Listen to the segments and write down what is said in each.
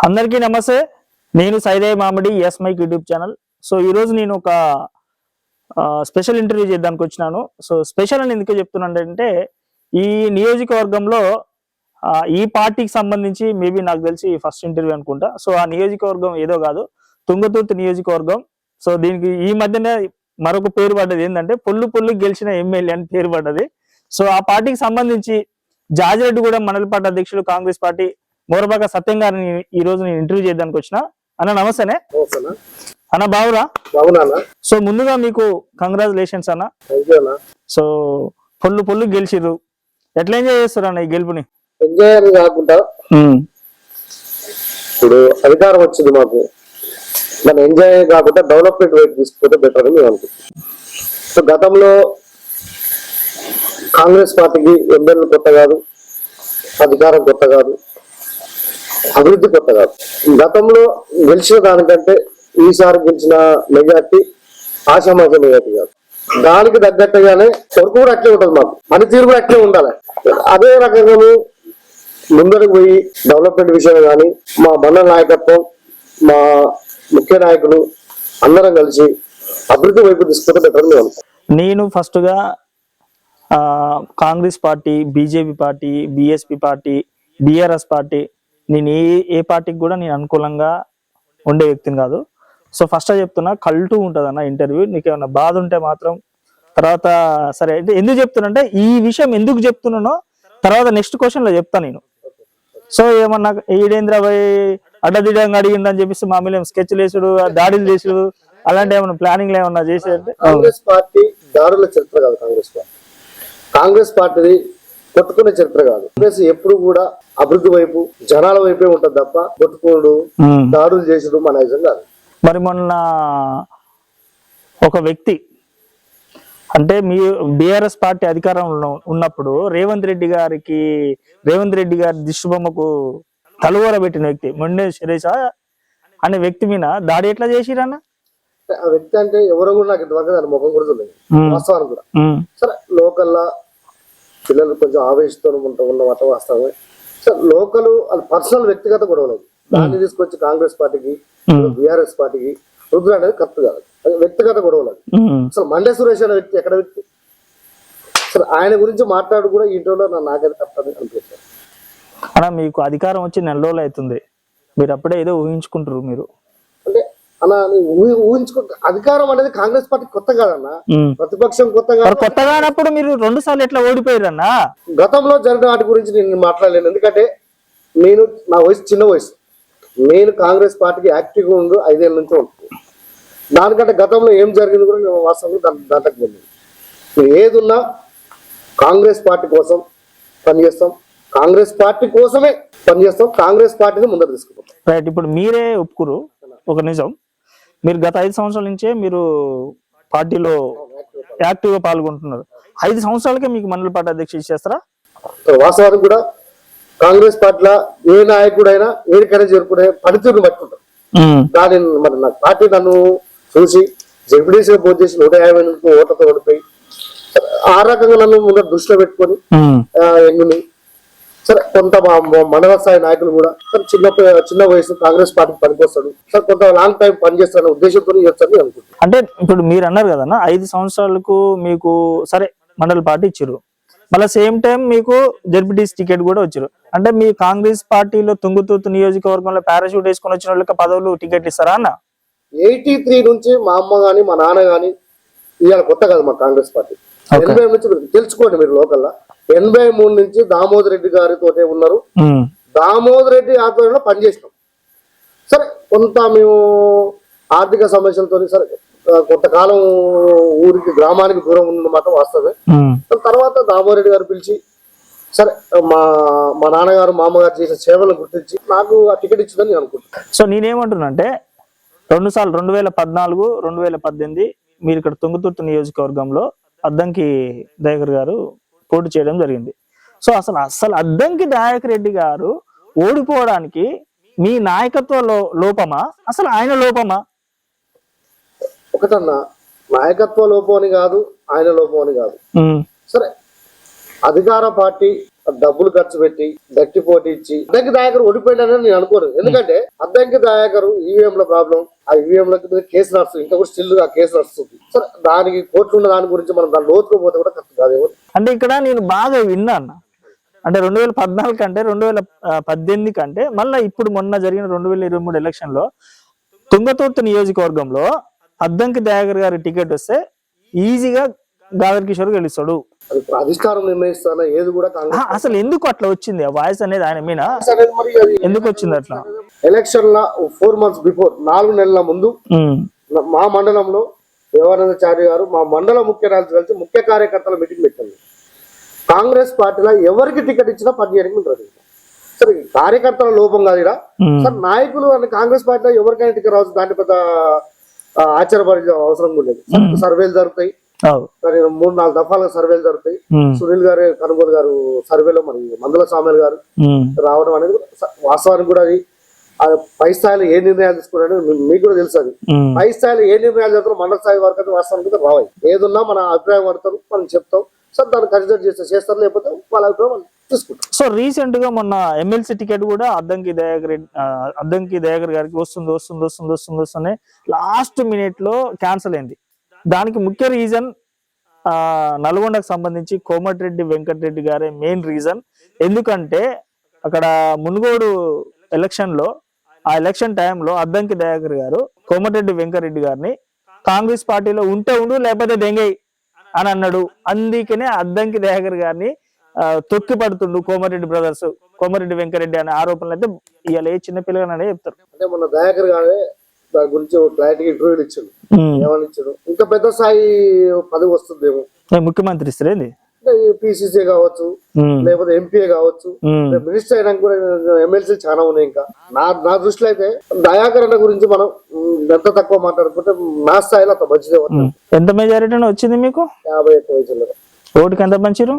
అందరికీ నమస్తే. నేను Saidaiah Mamidi S Mike YouTube channel. So ఈరోజు నేను ఒక స్పెషల్ ఇంటర్వ్యూ చేయడానికి వచ్చినాను. సో స్పెషల్ అని ఎందుకు చెప్తున్నానంటే ఈ నియోజకవర్గంలో ఈ పార్టీకి సంబంధించి మేబీ నాకు తెలిసి ఫస్ట్ ఇంటర్వ్యూ అనుకుంటా. సో ఆ నియోజకవర్గం ఏదో కాదు, తుంగతుర్తి నియోజకవర్గం. సో దీనికి ఈ మధ్యనే మరొక పేరు పడ్డది, ఏంటంటే పొల్లు గెలిచిన ఎమ్మెల్యే అని పేరు పడ్డది. సో ఆ పార్టీకి సంబంధించి జాజిరెడ్డిగూడెం మండల పార్టీ అధ్యక్షులు కాంగ్రెస్ పార్టీ మోరబాక సత్యం గారిని ఈ రోజు నేను ఇంటర్వ్యూ చేయడానికి వచ్చిన. అన్న నమస్తేనే అన్న, బావురా? సో ముందుగా మీకు కంగ్రాచులేషన్స్ అన్న. సో పొల్లు గెలిచిరు, ఎట్లా ఎంజాయ్ చేస్తారు అన్న ఈ గెలుపుని? ఎంజాయ్ కాకుండా ఇప్పుడు అధికారం వచ్చింది మాకు, దాన్ని ఎంజాయ్ కాకుండా డెవలప్మెంట్ వైపు తీసుకుంటే బెటర్ అని మేము అనుకుంటున్నాం. సో గతంలో కాంగ్రెస్ పార్టీకి ఎమ్మెల్యే కొత్త కాదు, అధికారం కొత్త కాదు, అభివృద్ధి కొత్త కాదు. గతంలో గెలిచిన దానికంటే ఈసారి గెలిచిన మెజార్టీ ఆశామాష మెజార్టీ కాదు. దానికి తగ్గట్టుగానే కొరకు కూడా అట్లే ఉంటుంది, మాకు పనితీరు కూడా అట్లే ఉండాలి. అదే రకంగా ముందరకు పోయి డెవలప్మెంట్ విషయంలో కానీ మా మండల నాయకత్వం, మా ముఖ్య నాయకులు అందరం కలిసి అభివృద్ధి వైపు తీసుకుంటే బెటర్ అని అనుకుంటాం. నేను ఫస్ట్ గా Congress party, BJP party, BSP party, BRS party, నేను ఏ పార్టీకి కూడా నేను అనుకూలంగా ఉండే వ్యక్తిని కాదు. సో ఫస్ట్ చెప్తున్నా, కల్టూ ఉంటుంది అన్న ఇంటర్వ్యూ. నీకు ఏమన్నా బాధ ఉంటే మాత్రం తర్వాత సరే. అంటే ఎందుకు చెప్తున్నా అంటే ఈ విషయం ఎందుకు చెప్తున్నానో తర్వాత నెక్స్ట్ క్వశ్చన్ లో చెప్తాను నేను. సో ఏమన్నా ఈడేంద్ర భాయ్ అడ్డదిడ్డంగా అడిగిందని చెప్పేసి మా మీద స్కెచ్లు వేసుడు, దాడులు చేసుడు, అలాంటి ఏమన్నా ప్లానింగ్ ఏమన్నా చేసేది? కాంగ్రెస్ పార్టీ దాడుల చరిత్ర కాదు. కాంగ్రెస్ పార్టీది కొట్టుకునే చరిత్ర కాదు. కాంగ్రెస్ ఎప్పుడు కూడా అభివృద్ధి వైపు, జనాల వైపే ఉంటది తప్ప కొట్టుకోడు, దాడులు చేసుడు మన నిజం కాదు. మరి మొన్న ఒక వ్యక్తి, అంటే మీ బిఆర్ఎస్ పార్టీ అధికారంలో ఉన్నప్పుడు రేవంత్ రెడ్డి గారి దిష్టిబొమ్మకు తలువర పెట్టిన వ్యక్తి మొండే శిరీష అనే వ్యక్తి మీద దాడి ఎట్లా చేసిరన్న? ఆ వ్యక్తి అంటే ఎవరో కూడా నాకు ఇంతవరకు దాని ముఖం కూడా తెలియదు, వాస్తవానికి కూడా. సరే లోకల్లా పిల్లలు కొంచెం ఆవేశంతో ఉన్నమాట వాస్తవమే. సరే లోకల్ పర్సనల్ వ్యక్తిగత గొడవలు, దాన్ని తీసుకొచ్చి కాంగ్రెస్ పార్టీకి, బిఆర్ఎస్ పార్టీకి రుద్ర అనేది కరెక్ట్ కాదు. వ్యక్తిగత గొడవలు. అసలు మండే సురేష్ అనే వ్యక్తి ఎక్కడ వ్యక్తి? సరే ఆయన గురించి మాట్లాడు కూడా ఇంట్లో నాకైతే కరెక్ట్ అని అనిపించారు. అలా మీకు అధికారం వచ్చి నెల రోజులు అవుతుంది, మీరు అప్పుడే ఏదో ఊహించుకుంటారు. మీరు అంటే అలా ఊహించుకుంటే అధికారం అనేది కాంగ్రెస్ పార్టీ కొత్త కాదన్నా, ప్రతిపక్షం కొత్త కానప్పుడు మీరు 2 సార్లు ఎట్లా ఓడిపోయారన్నా? గతంలో జరిగిన వాటి గురించి నేను మాట్లాడలేను, ఎందుకంటే నేను నా వయసు చిన్న వయసు. నేను కాంగ్రెస్ పార్టీకి యాక్టివ్గా ఉండు 5 ఏళ్ళ నుంచి ఉంటుంది. దానికంటే గతంలో ఏం జరిగింది కూడా నేను వాస్తవంగా దాంట్లోకి వెళ్ళింది. నేను ఏదున్నా కాంగ్రెస్ పార్టీ కోసం పనిచేస్తాం, కాంగ్రెస్ పార్టీ కోసమే పనిచేస్తాం, కాంగ్రెస్ పార్టీని ముందర తీసుకుంటాం. రైట్. ఇప్పుడు మీరే ఒప్పుకురు ఒక నిజం, మీరు గత 5 సంవత్సరాల నుంచే మీరు పార్టీలో యాక్టివ్ గా పాల్గొంటున్నారు. 5 సంవత్సరాలకే మీకు మండల పార్టీ అధ్యక్షుడు చేస్తారా? వాస్తవానికి కూడా కాంగ్రెస్ పార్టీలో ఏ నాయకుడైనా ఏడికైనా చేరుకునే పనితీరును పట్టుకుంటారు. దాని మరి నా పార్టీ నన్ను చూసి జెడ్పీటీసీ పోటీ చేసి 150 ఓట్లతో ఓడిపోయి ఆ రకంగా నన్ను ముందర దృష్టిలో పెట్టుకొని ఎన్నుని సరే కొంత మండల స్థాయి నాయకులు కూడా సరే చిన్న వయసు కాంగ్రెస్ పార్టీకి పనికొస్తాడు, సరే కొంత లాంగ్ టైం పనిచేస్తాను ఉద్దేశంతో చేస్తాను అనుకుంటున్నాను. అంటే ఇప్పుడు మీరు అన్నారు కదన్నా 5 సంవత్సరాలకు మీకు సరే మండల పార్టీ ఇచ్చారు, మళ్ళీ సేమ్ టైం మీకు జెడ్పీటీసీ టికెట్ కూడా వచ్చారు. అంటే మీ కాంగ్రెస్ పార్టీలో తుంగతుర్తి నియోజకవర్గంలో పారాషూట్ వేసుకొని వచ్చిన వాళ్ళకి పదవులు టికెట్లు ఇస్తారా అన్న? 83 నుంచి మా అమ్మ గాని మా నాన్న గాని, ఇవాళ కొత్త కాదు మా కాంగ్రెస్ పార్టీ. 80 నుంచి తెలుసుకోండి మీరు లోకల్లా. 83 నుంచి దామోదర్ రెడ్డి గారితో ఉన్నారు, దామోదర్ రెడ్డి ఆధ్వర్యంలో పనిచేసినాం. సరే కొంత మేము ఆర్థిక సమస్యలతో సరే కొంతకాలం ఊరికి గ్రామానికి దూరం ఉన్నమాట వాస్తవమే. తర్వాత దామోదర్ రెడ్డి గారు పిలిచి సరే మా నాన్నగారు మా అమ్మగారు చేసిన సేవలను గుర్తించి నాకు ఆ టికెట్ ఇచ్చిందని నేను అనుకుంటున్నాను. సో నేనేమంటున్నా అంటే 2 సార్లు 2014, 2018 మీరు ఇక్కడ తుంగతుర్తి నియోజకవర్గంలో అద్దంకి దయాకర్ గారు పోటీ చేయడం జరిగింది. సో అసలు అద్దంకి దయాకర్ రెడ్డి గారు ఓడిపోవడానికి మీ నాయకత్వ లోపమా, అసలు ఆయన లోపమా? ఒకటన్నా నాయకత్వ లోపం అని కాదు, ఆయన లోపం అని కాదు. సరే అధికార పార్టీ డబ్బులు ఖర్చు పెట్టి గట్టి పోటీ ఇచ్చి అద్దంకి దయాకర్ ఓడిపోయిందని నేను అనుకోను. ఎందుకంటే అద్దంకి దయాకర్ ఈవీఎం లో ప్రాబ్లం, ఆ ఈవీఎం లో కేసు నడుస్తుంది, ఇంకా కూడా స్టిల్ ఆ కేసు నడుస్తుంది. సరే దానికి కోర్టులు ఉన్న దాని గురించి మనం దాని లోతుకు పోతే కూడా కరెక్ట్ కాదేమో. అంటే ఇక్కడ నేను బాగా విన్నా అన్న, అంటే 2014 కంటే 2018 కంటే మళ్ళీ ఇప్పుడు మొన్న జరిగిన 2023 ఎలక్షన్ లో తుంగతుర్తి నియోజకవర్గంలో అద్దంకి దయాకర్ గారి టికెట్ వస్తే ఈజీగా గాదర్ కిషోర్ గెలుస్తాడు. అది అధిష్టానం నిర్ణయిస్తాన ఏది కూడా అసలు ఎందుకు అట్లా వచ్చింది ఆ వాయిస్ అనేది ఆయన మీన మరి అది ఎందుకు వచ్చింది అట్లా? ఎలక్షన్ ల 4 months బిఫోర్ 4 నెలల ముందు మా మండలంలో దేవానందచారి గారు మా మండల ముఖ్య నాయకులు కలిసి ముఖ్య కార్యకర్తల మీటింగ్ పెట్టారు. కాంగ్రెస్ పార్టీలో ఎవరికి టికెట్ ఇచ్చినా పనిచేయడానికి ఉంటుంది. సరే కార్యకర్తల లోపం కాదు ఇక్కడ. సార్ నాయకులు అంటే కాంగ్రెస్ పార్టీలో ఎవరికైనా టికెట్ రావచ్చు, దాంట్లో పెద్ద ఆశ్చర్యపడే అవసరం కూడా లేదు. సర్వేలు జరుగుతాయి, 3-4 దఫాలుగా సర్వేలు జరుగుతాయి. సునీల్ గారు కనుగోలు గారు సర్వేలో మరి మందుల సామెల్ గారు రావడం అనేది వాస్తవానికి కూడా అది పై స్థాయిలో ఏ నిర్ణయాలు తీసుకున్నాడో మీకు కూడా తెలుసు. అది పై స్థాయిలో ఏ నిర్ణయాలు చేస్తారో మండల స్థాయి వరకు అయితే వాస్తవానికి రావాలి. ఏదున్నా మన అభిప్రాయం పడతారు, మనం చెప్తాం. సార్ దాన్ని కన్సిడర్ చేస్తారు, లేకపోతే వాళ్ళ అభిప్రాయం వాళ్ళు తీసుకుంటాం. సో రీసెంట్ గా మొన్న ఎమ్మెల్సీ టికెట్ కూడా అద్దంకి దయాకర్ గారికి వస్తుంది లాస్ట్ మినిట్ లో క్యాన్సిల్ అయింది. దానికి ముఖ్య రీజన్ నల్గొండకు సంబంధించి కోమటిరెడ్డి వెంకటరెడ్డి గారే మెయిన్ రీజన్. ఎందుకంటే అక్కడ మునుగోడు ఎలక్షన్ లో ఆ ఎలక్షన్ టైంలో అద్దంకి దయాకర్ గారు కోమటిరెడ్డి వెంకటరెడ్డి గారిని కాంగ్రెస్ పార్టీలో ఉంటే ఉండు లేకపోతే దెంగై అని అన్నాడు. అందుకనే అద్దంకి దయాకర్ గారిని తొక్కి పడుతుండు కోమటిరెడ్డి బ్రదర్స్, కోమటిరెడ్డి వెంకరెడ్డి అనే ఆరోపణలు అయితే ఇవాళ ఏ చిన్న పిల్లగానే చెప్తారు. అంటే మన దయాకర్ గారే దాని గురించి క్లారిటీగా ఇంటర్వ్యూలు ఇచ్చాడు. ఏమని ఇచ్చాడు? ఇంకా పెద్ద స్థాయి పదవి వస్తుందేమో, ముఖ్యమంత్రి ఇస్తారేంది, పిసిసి కావచ్చు, లేకపోతే ఎంపీ కావచ్చు, మినిస్టర్ అయినాక కూడా ఎమ్మెల్సీ చాలా ఉన్నాయి. ఇంకా నా దృష్టిలో అయితే దయాకర్ అన్న గురించి మనం ఎంత తక్కువ మాట్లాడుకుంటే నా స్థాయిలో అంత మంచిదే. ఎంత మెజారిటీ వచ్చింది మీకు? 51 ఓటుకి ఎంత పంచారు?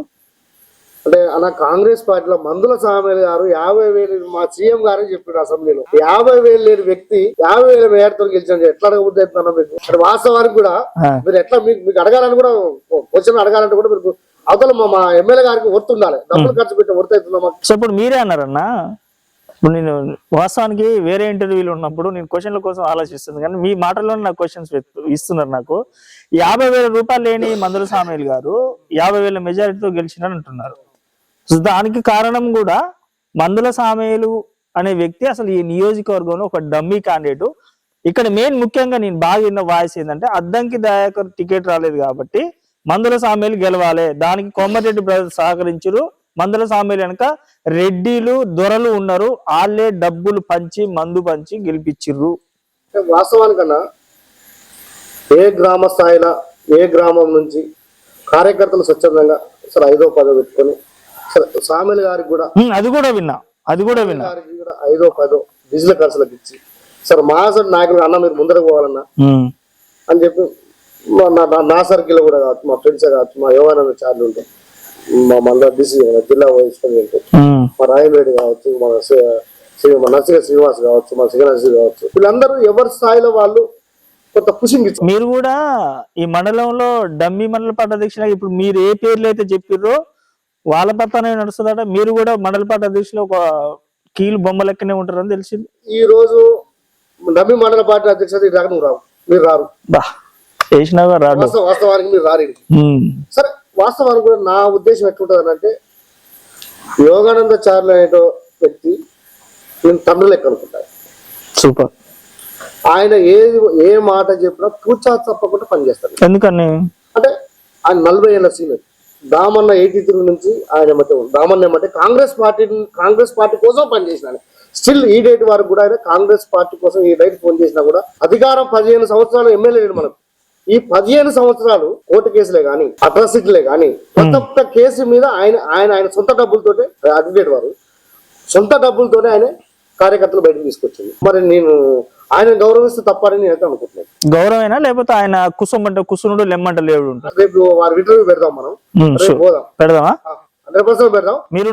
అంటే అన్న కాంగ్రెస్ పార్టీలో మందుల సామెల్ గారు 50,000 మా సీఎం గారు చెప్పారు అసెంబ్లీలో. 50,000 లేని వ్యక్తి 50,000 మేయర్తో గెలిచాను. ఎట్లా అడగబుద్ధి అవుతున్నా మీకు? అంటే వాస్తవానికి కూడా మీరు ఎట్లా మీకు అడగాలని కూడా క్వశ్చన్ అడగాలంటే కూడా మీరు అవతల మా ఎమ్మెల్యే గారికి వర్తుండాలి. డబ్బులు ఖర్చు పెట్టి వర్త అవుతుందా మాకు? సో ఇప్పుడు మీరే అన్నారన్నా, ఇప్పుడు నేను వాస్తవానికి వేరే ఇంటర్వ్యూలు ఉన్నప్పుడు నేను క్వశ్చన్ల కోసం ఆలోచిస్తుంది, కానీ మీ మాటల్లో నాకు క్వశ్చన్స్ ఇస్తున్నారు. నాకు 50,000 రూపాయలు లేని మందుల సామెల్ గారు 50,000 మెజారిటీతో గెలిచినని అంటున్నారు. సో దానికి కారణం కూడా మందుల సామేలు అనే వ్యక్తి అసలు ఈ నియోజకవర్గంలో ఒక డమ్మీ క్యాండిడేట్. ఇక్కడ మెయిన్ ముఖ్యంగా నేను బాగా విన్న వాయిస్ ఏంటంటే అద్దంకి దయాకర్ టికెట్ రాలేదు కాబట్టి మందుల సామేలు గెలవాలి, దానికి కోమటిరెడ్డి బ్రదర్స్ సహకరించరు, మందుల సామేలు వెనక రెడ్డిలు దొరలు ఉన్నారు, వాళ్ళే డబ్బులు పంచి మందు పంచి గెలిపించిర్రు. వాస్తవానికన్నా ఏ గ్రామ స్థాయిలో ఏ గ్రామం నుంచి కార్యకర్తలు స్వచ్ఛందంగా అసలు 5వ 10వ పెట్టుకొని సామెల్ గారికి కూడా అది కూడా విన్నా 5వ 10వ డిజిటల్ ఖర్చులకు ఇచ్చి సార్ మా నాయకులు అన్న మీరు ముందరకు పోవాలన్నా అని చెప్పి నా సర్కిల్ కూడా కావచ్చు, మా ఫ్రెండ్స్ కావచ్చు, మా యువనంద చార్లు ఉంటాయి, మా మండల డిసి జిల్లా వైస్ మా రాయల్ రెడ్డి కావచ్చు, మా నర్సిగా శ్రీనివాస్ కావచ్చు, మా సిగనర్సి కావచ్చు, వీళ్ళందరూ ఎవరి స్థాయిలో వాళ్ళు కొంత పుషింగ్ ఇచ్చారు. మీరు కూడా ఈ మండలంలో డమ్మీ మండల పార్టీ అధ్యక్షులు ఇప్పుడు మీరు ఏ పేర్లు అయితే చెప్పిర్రో వాళ్ళ పత్తానే నడుస్తుందట. మీరు కూడా మండల పార్టీ అధ్యక్షులు ఒక కీలు బొమ్మ లెక్కనే ఉంటారని తెలిసింది. ఈ రోజు డమ్మీ మండల పార్టీ అధ్యక్షుడు నువ్వు రావు, మీరు రారు, వాస్తవానికి మీరు రారు. సరే వాస్తవానికి కూడా నా ఉద్దేశం ఎట్లుంటది అంటే యోగానంద చార్లు అనే వ్యక్తి నేను తండ్రి లెక్క అనుకుంటాను. సూపర్. ఆయన ఏ మాట చెప్పినా పూచా తప్పకుండా పనిచేస్తాడు. ఎందుకని అంటే ఆయన 40 ఏళ్ళ సీనియర్. దామన్న 83 నుంచి ఆయన మధ్య దామన్న ఏమంటే కాంగ్రెస్ పార్టీ కోసం పనిచేసిన స్టిల్ ఈ డేట్ వరకు కూడా ఆయన కాంగ్రెస్ పార్టీ కోసం ఈ డేట్ ఫోన్ చేసినా కూడా అధికారం 15 సంవత్సరాలు ఎమ్మెల్యే లేడు మనకు. ఈ 15 సంవత్సరాలు కోర్టు కేసులే గానీ అట్రాసిటీలే గానీ ప్రతి ఒక్క కేసు మీద ఆయన సొంత డబ్బులతోటే అడ్వకేట్ వారు సొంత డబ్బులతోనే ఆయన కార్యకర్తలు బయటకు తీసుకొచ్చింది. మరి నేను ఆయన గౌరవిస్తే తప్పని నేనైతే అనుకుంటున్నాను. గౌరవైనా లేకపోతే ఆయన కుసుమంటే కుసునుడు లెమ్మంట లేడు ఉంటారు. రేపు వారి ఇంటర్వ్యూ పెడదాం, మనం పోదాం, పెడదామా? 100% పెడదాం. మీరు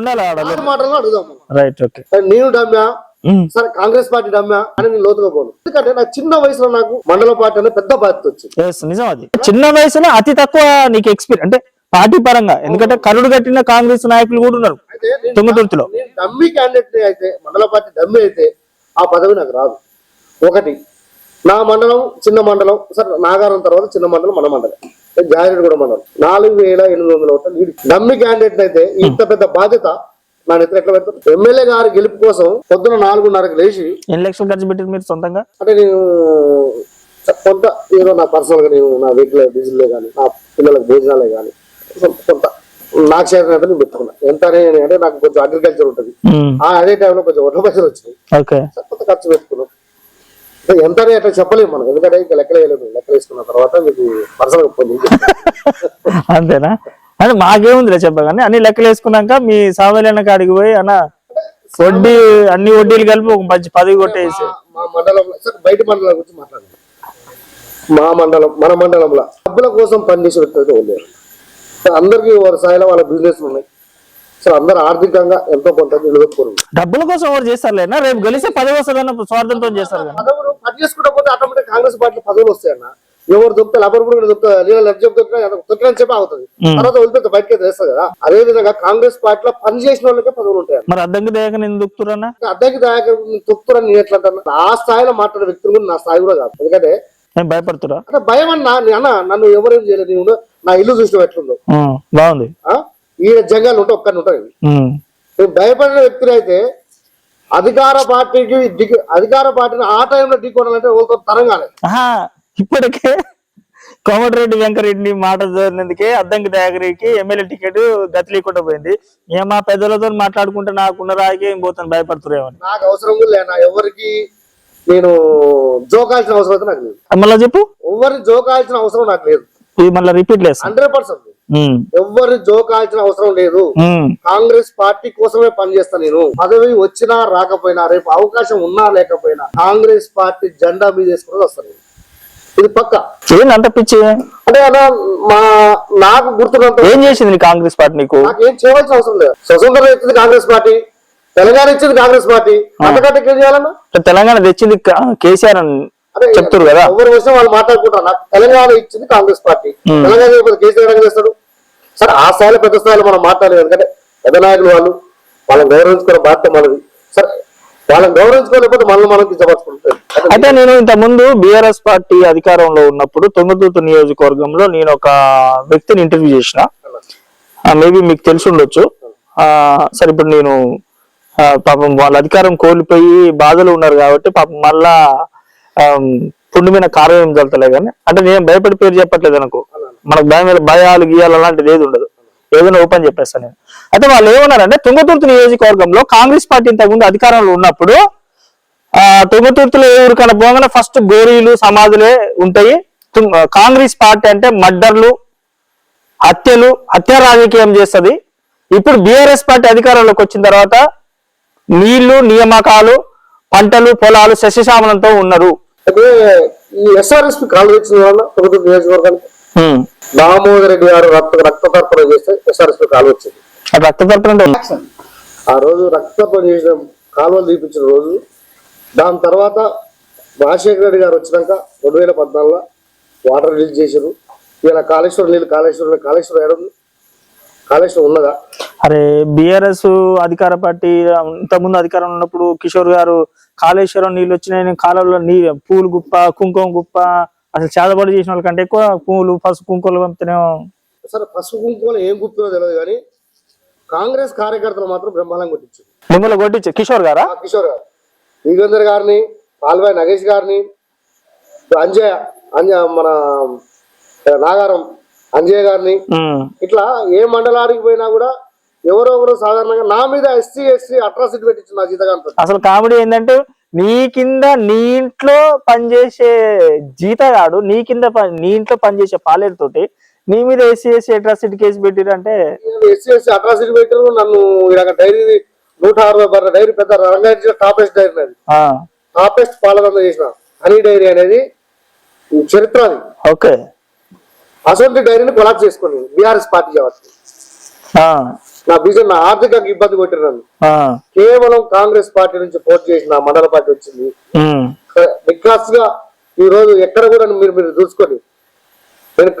మాటల్లో అడుగుదాం. Right, okay. నేను డమ్మా సరే కాంగ్రెస్ పార్టీ డమ్మా అని నేను లోతుగా పోను. ఎందుకంటే నాకు చిన్న వయసులో నాకు మండల పార్టీ అనే పెద్ద బాధ్యత వచ్చింది. నిజం, అది చిన్న వయసులో అతి తక్కువ నీకు ఎక్స్పీరియన్స్ అంటే పార్టీ పరంగా. ఎందుకంటే కరుడు కట్టిన కాంగ్రెస్ నాయకులు కూడా ఉన్నారు. అయితే తుంగతుర్తిలో నేను డమ్మీ క్యాండిడేట్ అయితే, మండల పార్టీ డమ్మీ అయితే ఆ పదవి నాకు రాదు. ఒకటి, నా మండలం చిన్న మండలం, సార్ నాగారం తర్వాత చిన్న మండలం మన మండలం, జాయిరెడ్డిగూడ మండలం, 4800 ఓట్ల లీడ్. డమ్మీ క్యాండిడేట్ అయితే ఇంత పెద్ద బాధ్యత నా నెత్తిన ఎట్లా పెడతారు? ఎమ్మెల్యే గారి గెలుపు కోసం పొద్దున 4:30కి లేచి, ఎన్ని లక్షలు ఖర్చు పెట్టారు మీరు సొంతంగా? అంటే నేను కొంత ఏదో నా పర్సనల్ గా నేను నా వెహికల్ డీజిల్లే కానీ, నా పిల్లలకు భోజనాలే కానీ కొంత నాకు చేత నేను పెట్టుకున్నా. ఎంత అంటే నాకు కొంచెం అగ్రికల్చర్ ఉంటుంది, అదే టైంలో కొంచెం ఒడ్ల పైసలు వచ్చినాయి, కొంత ఖర్చు పెట్టుకున్నాం. ఎంత అట్లా చెప్పలేము మనం, ఎందుకంటే ఇంకా లెక్కలేయలేము. లెక్కలు వేసుకున్న తర్వాత మీకు పర్సనల్ పొంది అంతేనా? అంటే మాకేముందిలే చెప్పగానే అన్ని లెక్కలు వేసుకున్నాక మీ సామాన్య కాడికి పోయి అన్న వడ్డీ అన్ని వడ్డీలు కలిపి ఒక మంచి 10 కొట్టేసి. మా మండలంలో సార్ బయట మండలం గురించి మాట్లాడండి. మా మండలం మన మండలంలో డబ్బుల కోసం పనిచేసే వ్యక్తి అయితే ఉండేది. అందరికీ వారి స్థాయిలో వాళ్ళ బిజినెస్ ఉన్నాయి సార్. అందరు ఆర్థికంగా ఎంతో కొంత నిలదొక్కున్నారు. డబ్బుల కోసం ఎవరు చేస్తారులేనా? రేపు గెలిస్తే 10 వస్తుందన్న స్వార్థంతో చేస్తారు కదా. పదవులు పని చేసుకుంటే పోతే ఆటోమేటిక్ కాంగ్రెస్ పార్టీ పదవులు వస్తాయన్న. ఎవరు దొరుకుతారు, ఎవరు కూడా దొరుకుతారు, నీళ్ళ లబ్జి దొరికినని చెప్పి అవుతుంది, తర్వాత వదిలిపెడితే బయటకి వేస్తారు కదా. అదే విధంగా కాంగ్రెస్ పార్టీలో పని చేసిన వాళ్ళకే పదవులు ఉంటాయి. మరి అద్దంకి దయాకర్ ఎందుకు దొక్కుతున్నా? అద్దెకి దాకా తొక్కుతారని నేను ఎట్లా అంటాను? ఆ స్థాయిలో మాట్లాడే వ్యక్తులు కూడా నా స్థాయి కూడా కాదు. ఎందుకంటే నేను భయపడుతురా అంటే భయం అన్న నన్ను ఎవరేం చేయలేదు. నేను నా ఇల్లు చూసిన ఎట్లుందో బాగుంది. ఈ జంగాలు ఉంటే ఒక్కరిని ఉంటాయి. నేను భయపడిన వ్యక్తులు అయితే అధికార పార్టీని ఆ టైంలో ఢీకొనాలంటే వాళ్ళతో తరంగానే. ఇప్పటికే కోమటిరెడ్డి వెంకరెడ్డిని మాట జరిగినందుకే అద్దంకి దయాకరికి ఎమ్మెల్యే టికెట్ గతి లేకుండా పోయింది. మా పెద్దలతో మాట్లాడుకుంటే నాకున్న రాయికే ఏం పోతాను, భయపడుతురేమని. నాకు అవసరం కూడా లేనా ఎవరికి నేను జోకాల్సిన అవసరం అయితే నాకు లేదు. మళ్ళా చెప్పు. ఎవరిని జోకాల్సిన అవసరం నాకు లేదు. ఇది మళ్ళీ రిపీట్ లేదు. 100% ఎవరిని జోకాల్సిన అవసరం లేదు. కాంగ్రెస్ పార్టీ కోసమే పనిచేస్తా నేను. పదవి వచ్చినా రాకపోయినా, రేపు అవకాశం ఉన్నా లేకపోయినా కాంగ్రెస్ పార్టీ జెండా మీద వేసుకుని వస్తాను. ఇది పక్క. అంత పిచ్చి అంటే నాకు గుర్తున్నంత ఏం చేసింది కాంగ్రెస్ పార్టీ? నీకు నాకేం చేయవలసిన అవసరం లేదు. స్వతంత్రం ఇచ్చింది కాంగ్రెస్ పార్టీ, తెలంగాణ ఇచ్చింది కాంగ్రెస్ పార్టీ. అంతకంటే ఏం చేయాలన్నా? తెలంగాణ తెచ్చింది కేసీఆర్ అని చెప్తారు కదా. ఎవరి విషయం వాళ్ళు మాట్లాడుకుంటారు. నాకు తెలంగాణ ఇచ్చింది కాంగ్రెస్ పార్టీ. తెలంగాణ కేసీఆర్ ఏం చేస్తాడు? సరే ఆ స్థాయిలో పెద్ద స్థాయిలో మనం మాట్లాడలేదు. ఎందుకంటే పెద్ద నాయకులు వాళ్ళని గౌరవించుకునే బాధ్యత మనది. సరే వాళ్ళని గౌరవించుకోలేకపోతే మనల్ని మనం కించపరుచుకుంటాం. అయితే నేను ఇంత ముందు బీఆర్ఎస్ పార్టీ అధికారంలో ఉన్నప్పుడు తుంగతుర్తి నియోజకవర్గంలో నేను ఒక వ్యక్తిని ఇంటర్వ్యూ చేసిన. మేబీ మీకు తెలిసి ఉండొచ్చు. సరే ఇప్పుడు నేను పాపం వాళ్ళ అధికారం కోల్పోయి బాధలు ఉన్నారు కాబట్టి పాపం మళ్ళా పుండు మీద కారం ఏం జరుగుతలే కానీ, అంటే నేను భయపడి పేరు చెప్పట్లేదు అనుకో. మనకు భయం మీద భయాలు గీయాలు అలాంటిది ఏది ఉండదు, ఏదైనా ఓపెన్ చెప్పేస్తాను నేను. అయితే వాళ్ళు ఏమన్నారంటే తుంగతుర్తి నియోజకవర్గంలో కాంగ్రెస్ పార్టీ ఇంతకుముందు అధికారంలో ఉన్నప్పుడు తుంగతుర్తిలో ఏ ఊరికైనా పోగానే ఫస్ట్ గోరీలు సమాధులే ఉంటాయి. కాంగ్రెస్ పార్టీ అంటే మర్డర్లు, హత్య రాజకీయం చేస్తుంది. ఇప్పుడు బీఆర్ఎస్ పార్టీ అధికారంలోకి వచ్చిన తర్వాత నీళ్లు, నియామకాలు, పంటలు, పొలాలు సస్యశ్యామలంతో ఉన్నారు. అయితే ఈ ఎస్ఆర్ఎస్పి కాలు వచ్చిన వల్ల తుంగతుర్తి నియోజకవర్గానికి దామోదర్ రెడ్డి గారు రక్త తర్పణ చేస్తే ఎస్ఆర్ఎస్పి కాలు వచ్చింది. రక్త తర్పణ ఆ రోజు రక్త తర్పణ చేసిన కాలువలు తీపించిన రోజు, దాని తర్వాత రాజశేఖర రెడ్డి గారు వచ్చినాక 2014లో వాటర్ రిలీజ్ చేశారు. ఇలా కాళేశ్వరం నీళ్ళు కాళేశ్వరం ఏడుంది? కాళేశ్వరం ఉన్నదా? అరే బీఆర్ఎస్ అధికార పార్టీ ఇంతకుముందు అధికారంలో ఉన్నప్పుడు కిషోర్ గారు కాళేశ్వరం నీళ్ళు వచ్చినాయి, కాలంలో పూలు గుప్ప, కుంకుమ గుప్ప, అసలు చేదబడి చేసిన వాళ్ళకంటే ఎక్కువ పూలు పసుపు కుంకుమలు పంపితేనే. సరే పసుపు కుంకుమలు ఏం గుప్పినో తెలియదు కానీ కాంగ్రెస్ కార్యకర్తలు మాత్రం బ్రహ్మాండంగా కొట్టించారు. మిమ్మల్ని కొట్టించారు కిషోర్ గారు దిగంధర్ గారిని, పాల్వాయి నగేష్ గారిని, అంజయ్య మన నాగారం అంజయ్య గారిని, ఇట్లా ఏ మండలానికి పోయినా కూడా ఎవరో సాధారణంగా నా మీద ఎస్సీ అట్రాసిటీ పెట్టించు నా జీతగాంతో. అసలు కామెడీ ఏంటంటే నీ కింద నీ ఇంట్లో పనిచేసే జీతగాడు నీ ఇంట్లో పనిచేసే పాలేరుతోటి నీ మీద ఎస్సీ అట్రాసిటీ కేసు పెట్టిరంటే, ఎస్సీ అట్రాసిటీ పెట్టారు. నన్ను ఇలాగ డైరీ 160 బర్రె డైరీ, పెద్ద రంగారెడ్డి టాపెస్ట్ డైరీ, అది టాపెస్ట్ పాలన చేసిన హనీ డైరీ అనేది చరిత్ర. అది ఓకే. అసొంటి డైరీని కొలాప్స్ చేసుకుని బీఆర్ఎస్ పార్టీ కాబట్టి నా ఆర్థికంగా ఇబ్బంది కొట్టినాను. కేవలం కాంగ్రెస్ పార్టీ నుంచి పోటీ చేసిన మండల పార్టీ వచ్చింది. బికాస్ గా ఈ రోజు ఎక్కడ కూడా మీరు చూసుకొని నేను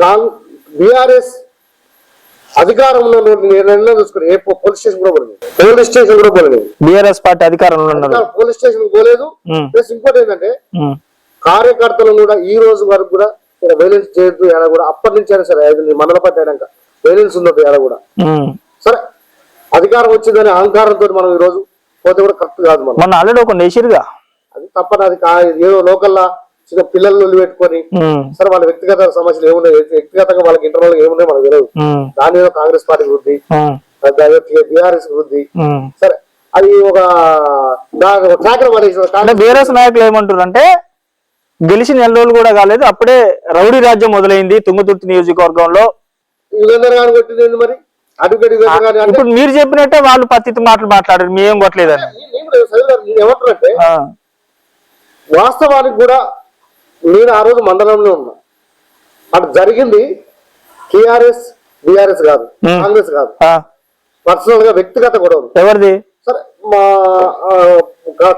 బీఆర్ఎస్ అధికారంలో నిర్ణయం చూసుకుని ఏ పోలీస్ స్టేషన్ కూడా పోలేదు బీఆర్ఎస్ పార్టీ అధికారంలో ఉన్నారు. పోలీస్ స్టేషన్ పోలేదు. ప్లస్ ఇంకోటి ఏంటంటే కార్యకర్తలు కూడా ఈ రోజు వరకు కూడా వైలెన్స్ చేయొద్దు ఏడ కూడా అప్పటి నుంచి అయినా సరే మండల పార్టీ అయినాక వైలెన్స్ ఉండదు ఏడ కూడా. సరే అధికారం వచ్చిందని అహంకారంతో మనం ఈ రోజు పోతే కూడా కరెక్ట్ కాదు. మనం మన ఆల్రెడీ ఒక నేసిరుగా అది తప్పని అది ఏదో లోకల్లా చిన్న పిల్లలు పెట్టుకొని సరే వాళ్ళ వ్యక్తిగత సమస్యలు ఏమున్నాయి, వ్యక్తిగతంగా వాళ్ళకి ఇంటర్నల్ ఏమున్నాయి మనకు తెలియదు. దాని మీద కాంగ్రెస్ పార్టీ వృద్ధి, బీఆర్ఎస్ వృద్ధి, సరే అది ఒక ట్రాకర్ పడేసి బీఆర్ఎస్ నాయకులు ఏమంటారు అంటే గెలిచి నెల రోజులు కూడా కాలేదు అప్పుడే రౌడీ రాజ్యం మొదలైంది తుంగతుర్తి నియోజకవర్గంలో. యుగేందర్ గారు కొట్టింది మరి అడ్వకేట్ ఇప్పుడు మీరు చెప్పినట్టే వాళ్ళు పత్తి మాటలు మాట్లాడారు, మేం కొట్టలేదని. ఏమంటారంటే వాస్తవానికి కూడా నేను ఆ రోజు మండలంలో ఉన్నా. అటు జరిగింది టిఆర్ఎస్ బిఆర్ఎస్ కాదు, కాంగ్రెస్ కాదు, పర్సనల్ గా వ్యక్తిగత గొడవలు. ఎవరిది? సరే మా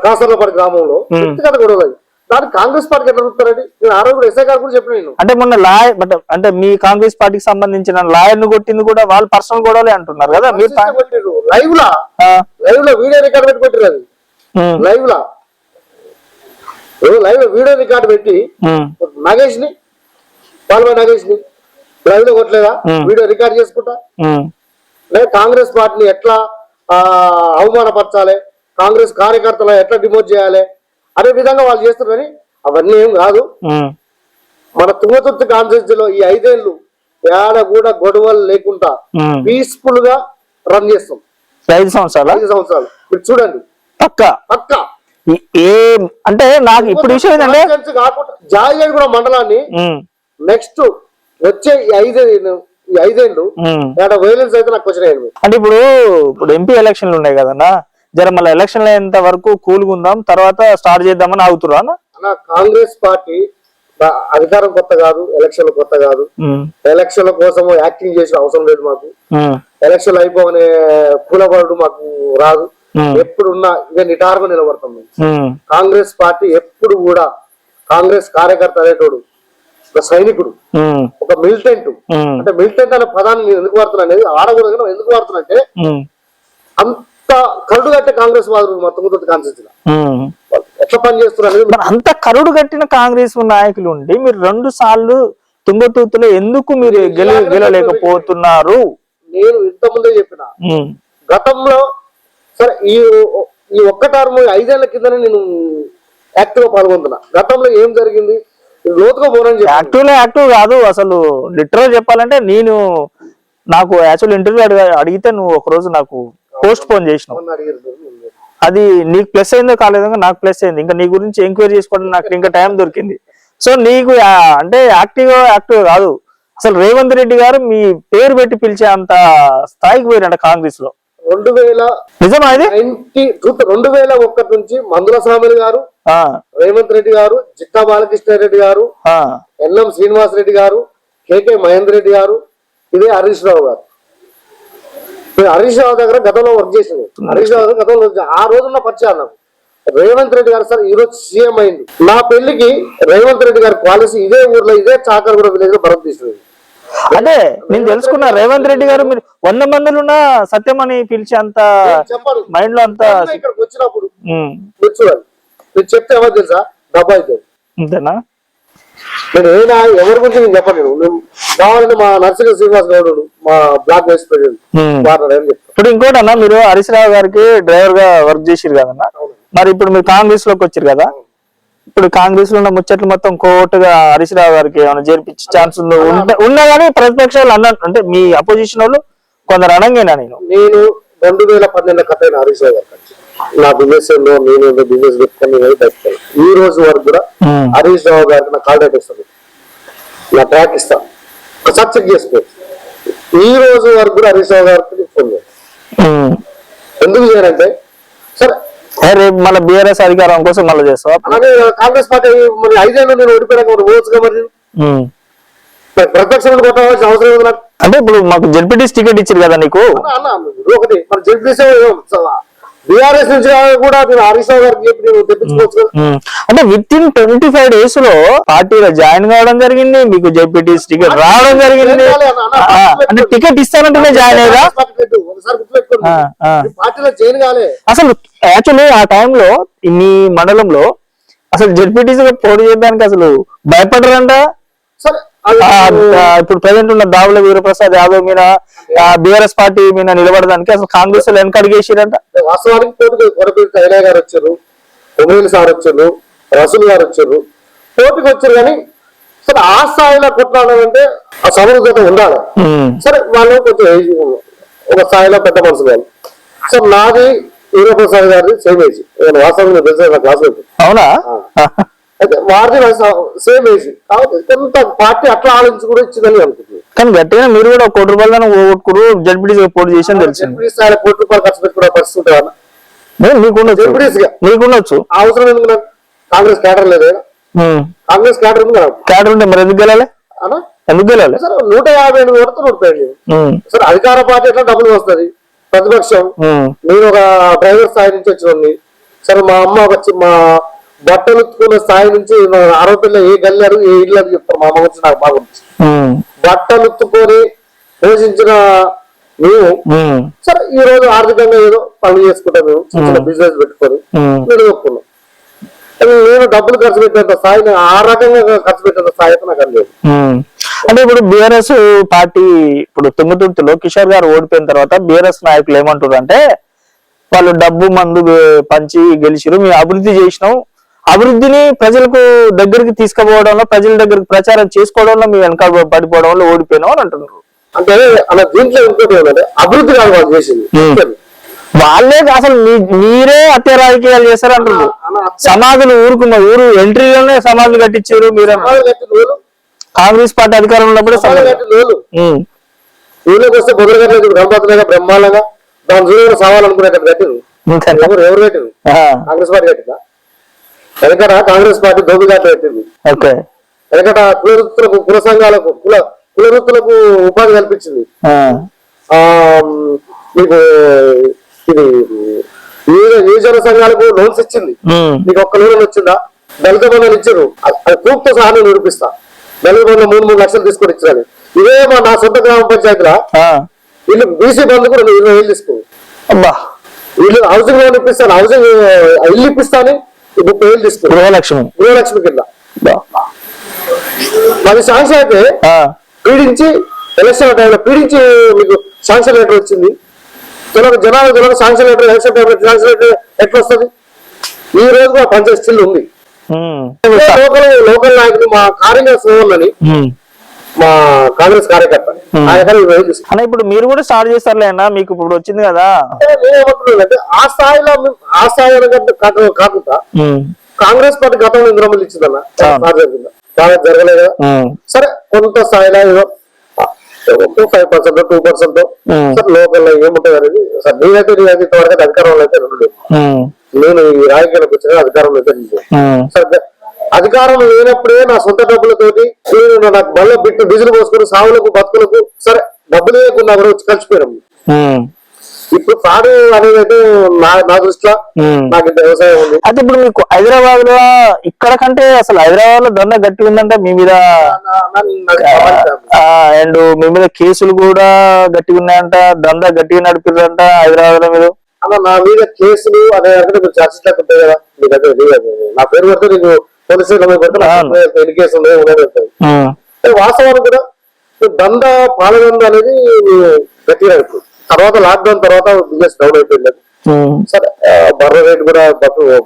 కాసర్లపాటి గ్రామంలో వ్యక్తిగత గొడవలు అవి. దానికి కాంగ్రెస్ పార్టీకి ఎట్లా చెప్తారండి? నేను ఆ రోజు కూడా ఎస్ఐ గారు కూడా చెప్పిన నేను. అంటే మొన్న అంటే మీ కాంగ్రెస్ పార్టీకి సంబంధించిన లాయర్ ను కొట్టింది కూడా వాళ్ళు పర్సనల్ గొడవలే అంటున్నారు కదా. మీరు లైవ్ లో వీడియో రికార్డ్ పెట్టి కొట్టిరు. అది లైవ్ లో వీడియో రికార్డు పెట్టి నగేష్ ని నగేష్ ని లైవ్ లో కొట్టలేదా? వీడియో రికార్డ్ చేసుకుంటా లేదా కాంగ్రెస్ పార్టీని ఎట్లా అవమానపరచాలి, కాంగ్రెస్ కార్యకర్తలు ఎట్లా డిమోట్ చేయాలి అనే విధంగా వాళ్ళు చేస్తున్నారని అవన్నీ ఏం కాదు. మన తుంగతుర్తి కాన్స్టిట్యూన్సీలో ఈ 5 ఏళ్ళు ఏడ కూడా గొడవలు లేకుండా పీస్ఫుల్ గా రన్ చేస్తాం. 5 సంవత్సరాలు మీరు చూడండి పక్క ఏ అంటే నాకు ఇప్పుడు విషయం ఏంటంటే కాకుండా జాయిగూడ మండలాన్ని నెక్స్ట్ వచ్చే ఈ 5 ఏళ్ళు వైలెన్స్ అయితే నాకు వచ్చినాయి. అంటే ఇప్పుడు ఎంపీ ఎలక్షన్లు ఉన్నాయి కదన్నా, జర మళ్ళీ ఎలక్షన్లు అయ్యేంత వరకు కూలుకుందాం తర్వాత స్టార్ట్ చేద్దామని ఆగుతురా అన్న? కాంగ్రెస్ పార్టీ అధికారం కొత్త కాదు, ఎలక్షన్లు కొత్త కాదు. ఎలక్షన్ల కోసం యాక్టింగ్ చేసిన అవసరం లేదు మాకు. ఎలక్షన్లు అయిపోగానే కూలబడు మాకు రాదు. ఎప్పుడున్నా ఇక నిటారుగా నిలబడతాం మేము. కాంగ్రెస్ పార్టీ ఎప్పుడు కూడా కాంగ్రెస్ కార్యకర్త అనేటోడు ఒక సైనికుడు, ఒక మిలిటెంట్. అంటే మిలిటెంట్ అనే పదాన్ని నేను ఎందుకు వాడుతున్నా అనేది ఆడకూడదు ఎందుకు వాడుతున్నా అంటే అంత కరుడు కట్టే కాంగ్రెస్ వాదులు మా తుంగతుర్తి కాన్స్టిట్యూన్సీలో ఎట్లా పని చేస్తున్నారు. అంత కరుడు కట్టిన కాంగ్రెస్ నాయకులు ఉండి మీరు 2 సార్లు తుంగతుర్తిలో ఎందుకు మీరు గెలలేకపోతున్నారు? నేను ఇంతకుముందే చెప్పిన గతంలో సరే ఈ ఒక్క టర్మ్ 5 ఏళ్ల కిందనే నేను యాక్టివ్ గా పాల్గొంటున్నా. గతంలో ఏం జరిగింది లోతుగా పోనని చెప్పి యాక్టివ్ కాదు అసలు లిటరల్ చెప్పాలంటే నాకు యాక్చువల్ ఇంటర్వ్యూ అడిగితే నువ్వు ఒక రోజు నాకు పోస్ట్ పోన్ చేసినావు. అది నీకు ప్లస్ అయిందో కాలేదో నాకు ప్లస్ అయింది. ఇంకా నీ గురించి ఎంక్వైరీ చేసుకోవడం నాకు ఇంకా టైం దొరికింది. సో నీకు అంటే యాక్టివ్ కాదు అసలు రేవంత్ రెడ్డి గారు మీ పేరు పెట్టి పిలిచే అంత స్థాయికి పోయినట్ట కాంగ్రెస్ లో. 2001 నుంచి మందుల స్వామి గారు, రేవంత్ రెడ్డి గారు, జిట్టా బాలకృష్ణారెడ్డి గారు, ఎన్ఎం శ్రీనివాస్ రెడ్డి గారు, కేకే మహేందర్ రెడ్డి గారు, ఇదే హరీష్ రావు గారు. హరీష్ రావు దగ్గర గతంలో వర్క్ చేసింది. హరీష్ రావు గతంలో ఆ రోజున్న పరిచయం నాకు. రేవంత్ రెడ్డి గారు సార్ ఈ రోజు సీఎం అయింది. నా పెళ్లికి రేవంత్ రెడ్డి గారి పాలసీ ఇదే ఊర్లో ఇదే చాకర్గూడ విలేజ్ లో భరత్ తీసుకుంది. అదే నేను తెలుసుకున్నా. రేవంత్ రెడ్డి గారు మీరు 100 మందిలున్నా సత్యం అని పిలిచి అంత చెప్పారు మైండ్ లో అంతా ఇక్కడికి వచ్చినప్పుడు మీరు చూడండి. మీరు చెప్తే ఎవరు తెలుసా? డబ్బా అయితే అంతేనా? నేను ఏనా ఎవరి గురించి నేను చెప్పను. నేను కావాలంటే మా నర్సింగ్ శ్రీనివాస్ గౌడ్ మా బ్లాక్ వైస్ ప్రెసిడెంట్. ఇప్పుడు ఇంకోటి అన్న, మీరు హరీష్ రావు గారికి డ్రైవర్ గా వర్క్ చేసిరు కదన్నా, మరి ఇప్పుడు మీరు కాంగ్రెస్ లోకి వచ్చారు కదా, ఇప్పుడు కాంగ్రెస్ లో ఉన్న ముచ్చట్లు మొత్తం కోర్టుగా హరీష్ రావు గారికి ఏమైనా చేర్పించే ఛాన్స్ ఉన్నా కానీ ప్రతిపక్షాలు అంటే మీ అపోజిషన్ వాళ్ళు కొందరు అనంగేనా? నేను 2012 కట్ అయిన హరీష్ రావు గారు నా బిజినెస్ లో నేను బిజినెస్ పెట్టుకొని బయటకెళ్ళి ఈ రోజు వరకు కూడా హరీష్ రావు గారికి నా కాల్ డేట్ ఇస్తాను, నా ట్రాక్ ఇస్తాను, ఒకసారి చెక్ చేసుకోవచ్చు. ఈ రోజు వరకు కూడా హరీష్ రావు గారికి ఫోన్ చేస్తాను. ఎందుకు చేయాలంటే సరే రేపు మళ్ళీ బీఆర్ఎస్ అధికారం కోసం మళ్ళీ చేస్తావా? అలాగే కాంగ్రెస్ పార్టీ మరి 5 ఏళ్ళు నేను ఓడిపోయాక ఓవచ్చుగా మరి ప్రతిపక్షాలను కొట్టవలసిన అవసరం ఉంది నాకు. అంటే ఇప్పుడు మాకు జెడ్పీటీసీ టికెట్ ఇచ్చారు కదా నీకు. ఒకటి మరి జెడ్పీసీ బీఆర్ఎస్ నుంచి కూడా నేను హరీష్ రావు గారికి చెప్పి నేను తెప్పించుకోవచ్చు కదా. అంటే విత్ ఇన్ 25 days లో పార్టీలో జాయిన్ కావడం జరిగింది, మీకు జెడ్పీటీసీ టికెట్ రావడం జరిగింది. అంటే టికెట్ ఇస్తానంటేనే జాయిన్ అయ్యా. ఒకసారి గుర్తుపెట్టుకోండి, ఈ పార్టీలో జాయిన్ కాలే. అసలు యాక్చువల్లీ ఆ టైంలో మీ మండలంలో అసలు జెడ్పీటీసీగా పోటీ చేయడానికి అసలు భయపడరంట. సరే ఇప్పుడు ప్రజెంట్ ఉన్న దావుల వీరప్రసాద్ యాదవ్ మీద బీఆర్ఎస్ పార్టీ మీద నిలబడడానికి అసలు కాంగ్రెస్ లో వెనకడిగేసిరంట. వాస్తవానికి పోటీకి కొరపేట అయినా గారు వచ్చారు, కొమరేలి సార్ వచ్చారు, రసూల్ గారు వచ్చారు, పోటీకి వచ్చారు. కానీ సరే ఆ స్థాయిలో కొట్లాడాలంటే ఆ సమృద్ధత ఉండాలి. సరే వాళ్ళు కొంచెం ఒక స్థాయిలో పెద్ద మనసు కాదు. సో నాది వీరప్రసాద్ గారిది సేమ్ ఏజ్, వాస్తవంగా తెలిసిన క్లాస్ లో. అవునా? అయితే వారిది సేమ్ ఏజ్ కాబట్టి కొంత పార్టీ అట్లా ఆలోచించి కూడా ఇచ్చిందని అనుకుంటుంది. కానీ గట్టిగా మీరు కూడా 1 కోటి రూపాయలు ఓటుకుడు జడ్పీటీసీ పోటీ చేసి తెలిసింది. జడ్పీటీసీ ₹1 కోటి ఖర్చు పెట్టుకునే పరిస్థితి ఉంటుందా? మీకుండొచ్చు. అవసరం ఎందుకు? కాంగ్రెస్ క్యాడర్ లేదు, కాంగ్రెస్ క్యాడర్ ఉంది కదా. క్యాడర్ ఉంటే మరి ఎందుకు గెలాలి? ఎందుకు గెలాలి? సరే 158 ఓడితే 157. సరే అధికార పార్టీ ఎట్లా డబ్బులు వస్తుంది? ప్రతిపక్షం నేను ఒక డ్రైవర్ స్థాయి నుంచి వచ్చింది. సరే మా అమ్మ వచ్చి మా బట్టలు ఉత్తుకున్న స్థాయి నుంచి ఆరోపిల్లో ఏ గల్లారు ఏ ఇల్లు అని చెప్తారు. మా అమ్మ వచ్చి నాకు బాగుంది. బట్టలు ఉత్తుకొని పోషించిన మేము సరే ఈ రోజు ఆర్థికంగా ఏదో పనులు చేసుకుంటాం, మేము చిన్న బిజినెస్ పెట్టుకొని నిలదొక్కున్నాం. నేను డబ్బులు ఖర్చు పెట్టేంత స్థాయి, ఆ రకంగా ఖర్చు పెట్టేంత స్థాయి అయితే నాకు లేదు. అంటే ఇప్పుడు బీఆర్ఎస్ పార్టీ ఇప్పుడు తుంగతుర్తిలో కిషోర్ గారు ఓడిపోయిన తర్వాత బీఆర్ఎస్ నాయకులు ఏమంటారు అంటే, వాళ్ళు డబ్బు మందు పంచి గెలిచిరు, మేము అభివృద్ధి చేసినాం, అభివృద్ధిని ప్రజలకు దగ్గరికి తీసుకుపోవడంలో, ప్రజల దగ్గరికి ప్రచారం చేసుకోవడంలో మేము వెనక పడిపోవడంలో ఓడిపోయినాం అని అంటున్నారు. అంటే అలా దీంట్లో ఇంకోటి ఏంటంటే అభివృద్ధి కాదు వాళ్ళు చేసింది. వాళ్ళే అసలు మీరే హత్య రాజకీయాలు చేస్తారు అంటున్నారు. సమాధులు ఊరుకున్న ఊరు ఎంట్రీలోనే సమాధులు కట్టించారు. మీరు కాంగ్రెస్ పార్టీ అధికారంలో ఉన్నప్పుడు ఊళ్ళోకి వస్తే బొదరగట్లేదు గణపతిగా బ్రహ్మాండంగా దాని దూరంగా సావాలనుకునేటట్టు కట్టింది. ఎవరు కట్టింది? కాంగ్రెస్ పార్టీ కట్టిందా? వెనకట కాంగ్రెస్ పార్టీ దోబిఘాట్ పెట్టింది. వెనకట కులవృత్తులకు, కుల సంఘాలకు, కులవృత్తులకు ఉపాధి కల్పించింది. మీకు ఇది యువజన సంఘాలకు లోన్స్ ఇచ్చింది. మీకు ఒక్క లోన్ వచ్చిందా? దళిత బంధాలు ఇచ్చారు, అది ప్రూఫ్తో సహా నేను నిరూపిస్తా. దళిత బంధం 3 లక్షలు తీసుకొని ఇచ్చారు. ఇదే నా సొంత గ్రామ పంచాయతీలో వీళ్ళు బీసీ బంధుకు 20,000 తీసుకుంది. వీళ్ళు హౌసింగ్ లోన్ ఇప్పిస్తాను, హౌసింగ్ ఇల్లు ఇప్పిస్తాను 30,000 తీసుకుంది. గృహలక్ష్మి కింద 10 శాంక్షన్ అయితే పీడించి ఎలక్షన్ టైంలో పీడించి మీకు శాంక్షన్ లెటర్ వచ్చింది. జనాలకు శాంక్షన్ లెటర్, ఎలక్షన్ టైంలో శాంక్షన్ లెటర్ ఎట్లా వస్తుంది? ఈ రోజు కూడా పంచాయతీ స్టిల్ ఉంది. లోకల్ నాయకులు మా కార్యదర్శి అని మా కాంగ్రెస్ కార్యకర్త అన్న ఇప్పుడు మీరు కూడా స్టార్ట్ చేస్తారులే అన్న, మీకు ఇప్పుడు వచ్చింది కదా. నేనేమంటున్నానంటే ఆ స్థాయిలో కాకుండా కాంగ్రెస్ పార్టీ గతంలో విరమణ ఇచ్చిందన్న, జరగలేదు కదా. సరే కొంత స్థాయిలో ఏదో 5% 2% సార్ లోకల్ లో ఏముంటది అనేది. సార్ నేనైతే ఇంతవరకు అధికారంలో అయితే ఉండలేదు. నేను ఈ రాజకీయాలకు వచ్చిన అధికారంలో అయితే సరే అధికారం లేనప్పుడే నా సొంత డబ్బులతోటి నేను నాకు బల్ల బిట్టు డీజిల్ పోసుకుని సావులకు బతుకులకు సరే డబ్బులు లేకుండా కూడా వచ్చి కలిసిపోయాము. ఇప్పుడు పాడు అనేది అయితే నా దృష్టిలో నాకు ఇంత వ్యవసాయం ఉంది. అయితే ఇప్పుడు మీకు హైదరాబాద్ లో ఇక్కడ కంటే అసలు హైదరాబాద్ లో దందా గట్టి ఉందంటే మీ మీద, అండ్ మీ మీద కేసులు కూడా గట్టిగా ఉన్నాయంట, దందా గట్టిగా నడిపిరంట హైదరాబాద్ లో మీరు. అలా నా మీద కేసులు అనే మీరు చర్చ ఉంటాయి కదా, మీకు అదే నా పేరు పడితే నీకు పోలీస్ స్టేషన్ పెడితే ఎన్ని కేసులు ఉన్నాయి. వాస్తవానికి కూడా దందా పాలదంద అనేది గట్టిగా నడుపుతుంది. తర్వాత లాక్డౌన్ తర్వాత బిజినెస్ డౌన్ అయిపోయింది. సరే బర్ర రేట్ కూడా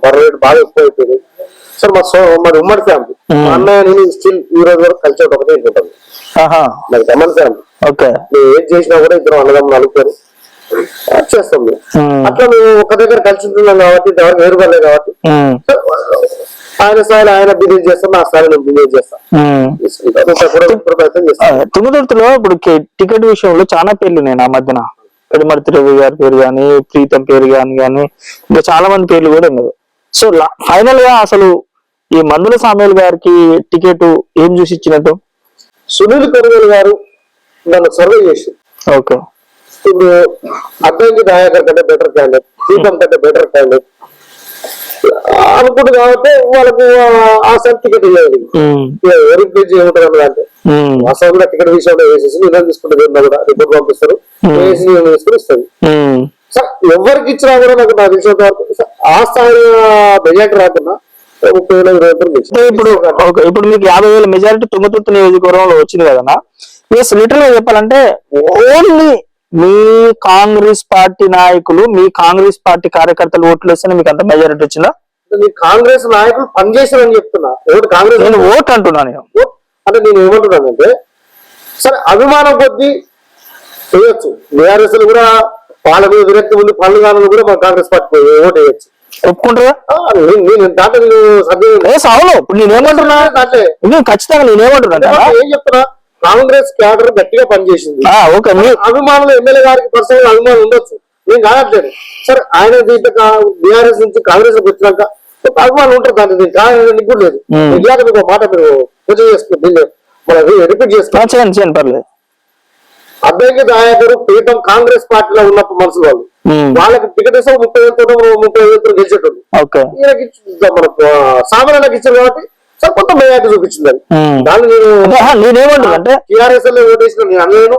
బాగా ఎక్కువ అయిపోయింది. సరే మాది ఉమ్మడి ఫ్యామిలీ, మా అన్నయ్య నేను స్టిల్ ఈ రోజు వరకు కలిసి ఒకటే ఇంటుంటాను. నాకు ఉమ్మడి ఫ్యామిలీ, మేము ఏం చేసినా కూడా ఇద్దరు అన్నదమ్ములు అనుకోని చేస్తాం. అట్లా మేము ఒక దగ్గర కలిసి ఉంటున్నాం కాబట్టి ఎవరికి వేరుపడలేదు కాబట్టి ఆయన స్థాయిలో ఆయన బిజినెస్ చేస్తాం, నా స్థాయిలో నేను బిజినెస్ చేస్తాను. తుంగతుర్తిలో ఇప్పుడు టికెట్ విషయంలో చాలా పేర్లు ఉన్నాయి నా మధ్యన. పెడమర్తి రవి గారి పేరు గాని, ప్రీతం పేరు గాని ఇంకా చాలా మంది పేర్లు కూడా ఉన్నారు. సో ఫైనల్ గా అసలు ఈ మందుల సామేల్ గారికి టికెట్ ఏం చూసి ఇచ్చినట్టు? సునీల్ పెరుగల్ గారు నన్ను సర్వే చేసి ఇప్పుడు అద్దంకి దయాకర్ కంటే బెటర్ క్యాండిడేట్, ప్రీతం కంటే బెటర్ క్యాండిడేట్ అనుకుంటు కాబట్టి వాళ్ళకు ఆ సార్ టికెట్ ఇవ్వాలి. వెరిఫికేషన్ ఏముంటుంది అన్నదంటే అసలు టికెట్ విషయంలో వేసేసి నిర్ణయం తీసుకుంటే కూడా రిపోర్ట్ పంపిస్తారు, వేసి తీసుకుని ఇస్తుంది. సార్ ఎవరికి ఇచ్చినా కూడా నాకు తెలిసిన వరకు ఆ స్థాయి మెజార్టీ రాకుండా 30,000 ఇప్పుడు మీకు 50,000 మెజారిటీ తుంగతుర్తి నియోజకవర్గంలో వచ్చింది కదా. ఎస్, లిటరల్ గా చెప్పాలంటే ఓన్లీ మీ కాంగ్రెస్ పార్టీ నాయకులు, మీ కాంగ్రెస్ పార్టీ కార్యకర్తలు ఓట్లు వేస్తేనే మీకు అంత మెజారిటీ వచ్చిందా? మీ కాంగ్రెస్ నాయకులు పనిచేశారని చెప్తున్నా. కాంగ్రెస్ నేను ఓట్ అంటున్నా. నేను అంటే నేను ఏమంటున్నానంటే సరే అభిమానం కొద్దీ వేయచ్చు. బీఆర్ఎస్ కూడా వాళ్ళ మీద విరక్తి ఉంది, పనులు కావాలని కూడా మా కాంగ్రెస్ పార్టీ ఓటు వేయచ్చు. ఒప్పుకుంటారా? నేను దాంట్లో అవును. ఇప్పుడు నేనేమంటున్నా దాంట్లో ఖచ్చితంగా నేనేమంటున్నా ఏం చెప్తున్నా, కాంగ్రెస్ క్యాడర్ గట్టిగా పనిచేసింది. అభిమానులు ఎమ్మెల్యే గారికి పర్సనల్ అభిమానులు ఉండొచ్చు, నేను కాదట్లేదు. సరే ఆయన బీఆర్ఎస్ నుంచి కాంగ్రెస్ లోకి వచ్చినాక అభిమానులు ఉంటారు, దాంట్లో కాదని కూడా లేదు. ఇలాగ మీకు మాట మీరు పూజ చేసుకుంటే రిపీట్ చేసుకోండి పర్లేదు. అద్దంకి దయాకర్ ప్రీతం కాంగ్రెస్ పార్టీలో ఉన్నప్పుడు మనుషులు వాళ్ళు, వాళ్ళకి టికెట్ ఇస్తే 30,000 గెలిచేటోళ్ళు. మనకు సామాన్యులకు ఇచ్చారు కాబట్టి సార్ కొంత మెజార్టీ చూపించింది. దాన్ని నేనేమంటున్నా అంటే టీఆర్ఎస్ లో ఓటేసిన నేను అనలేను,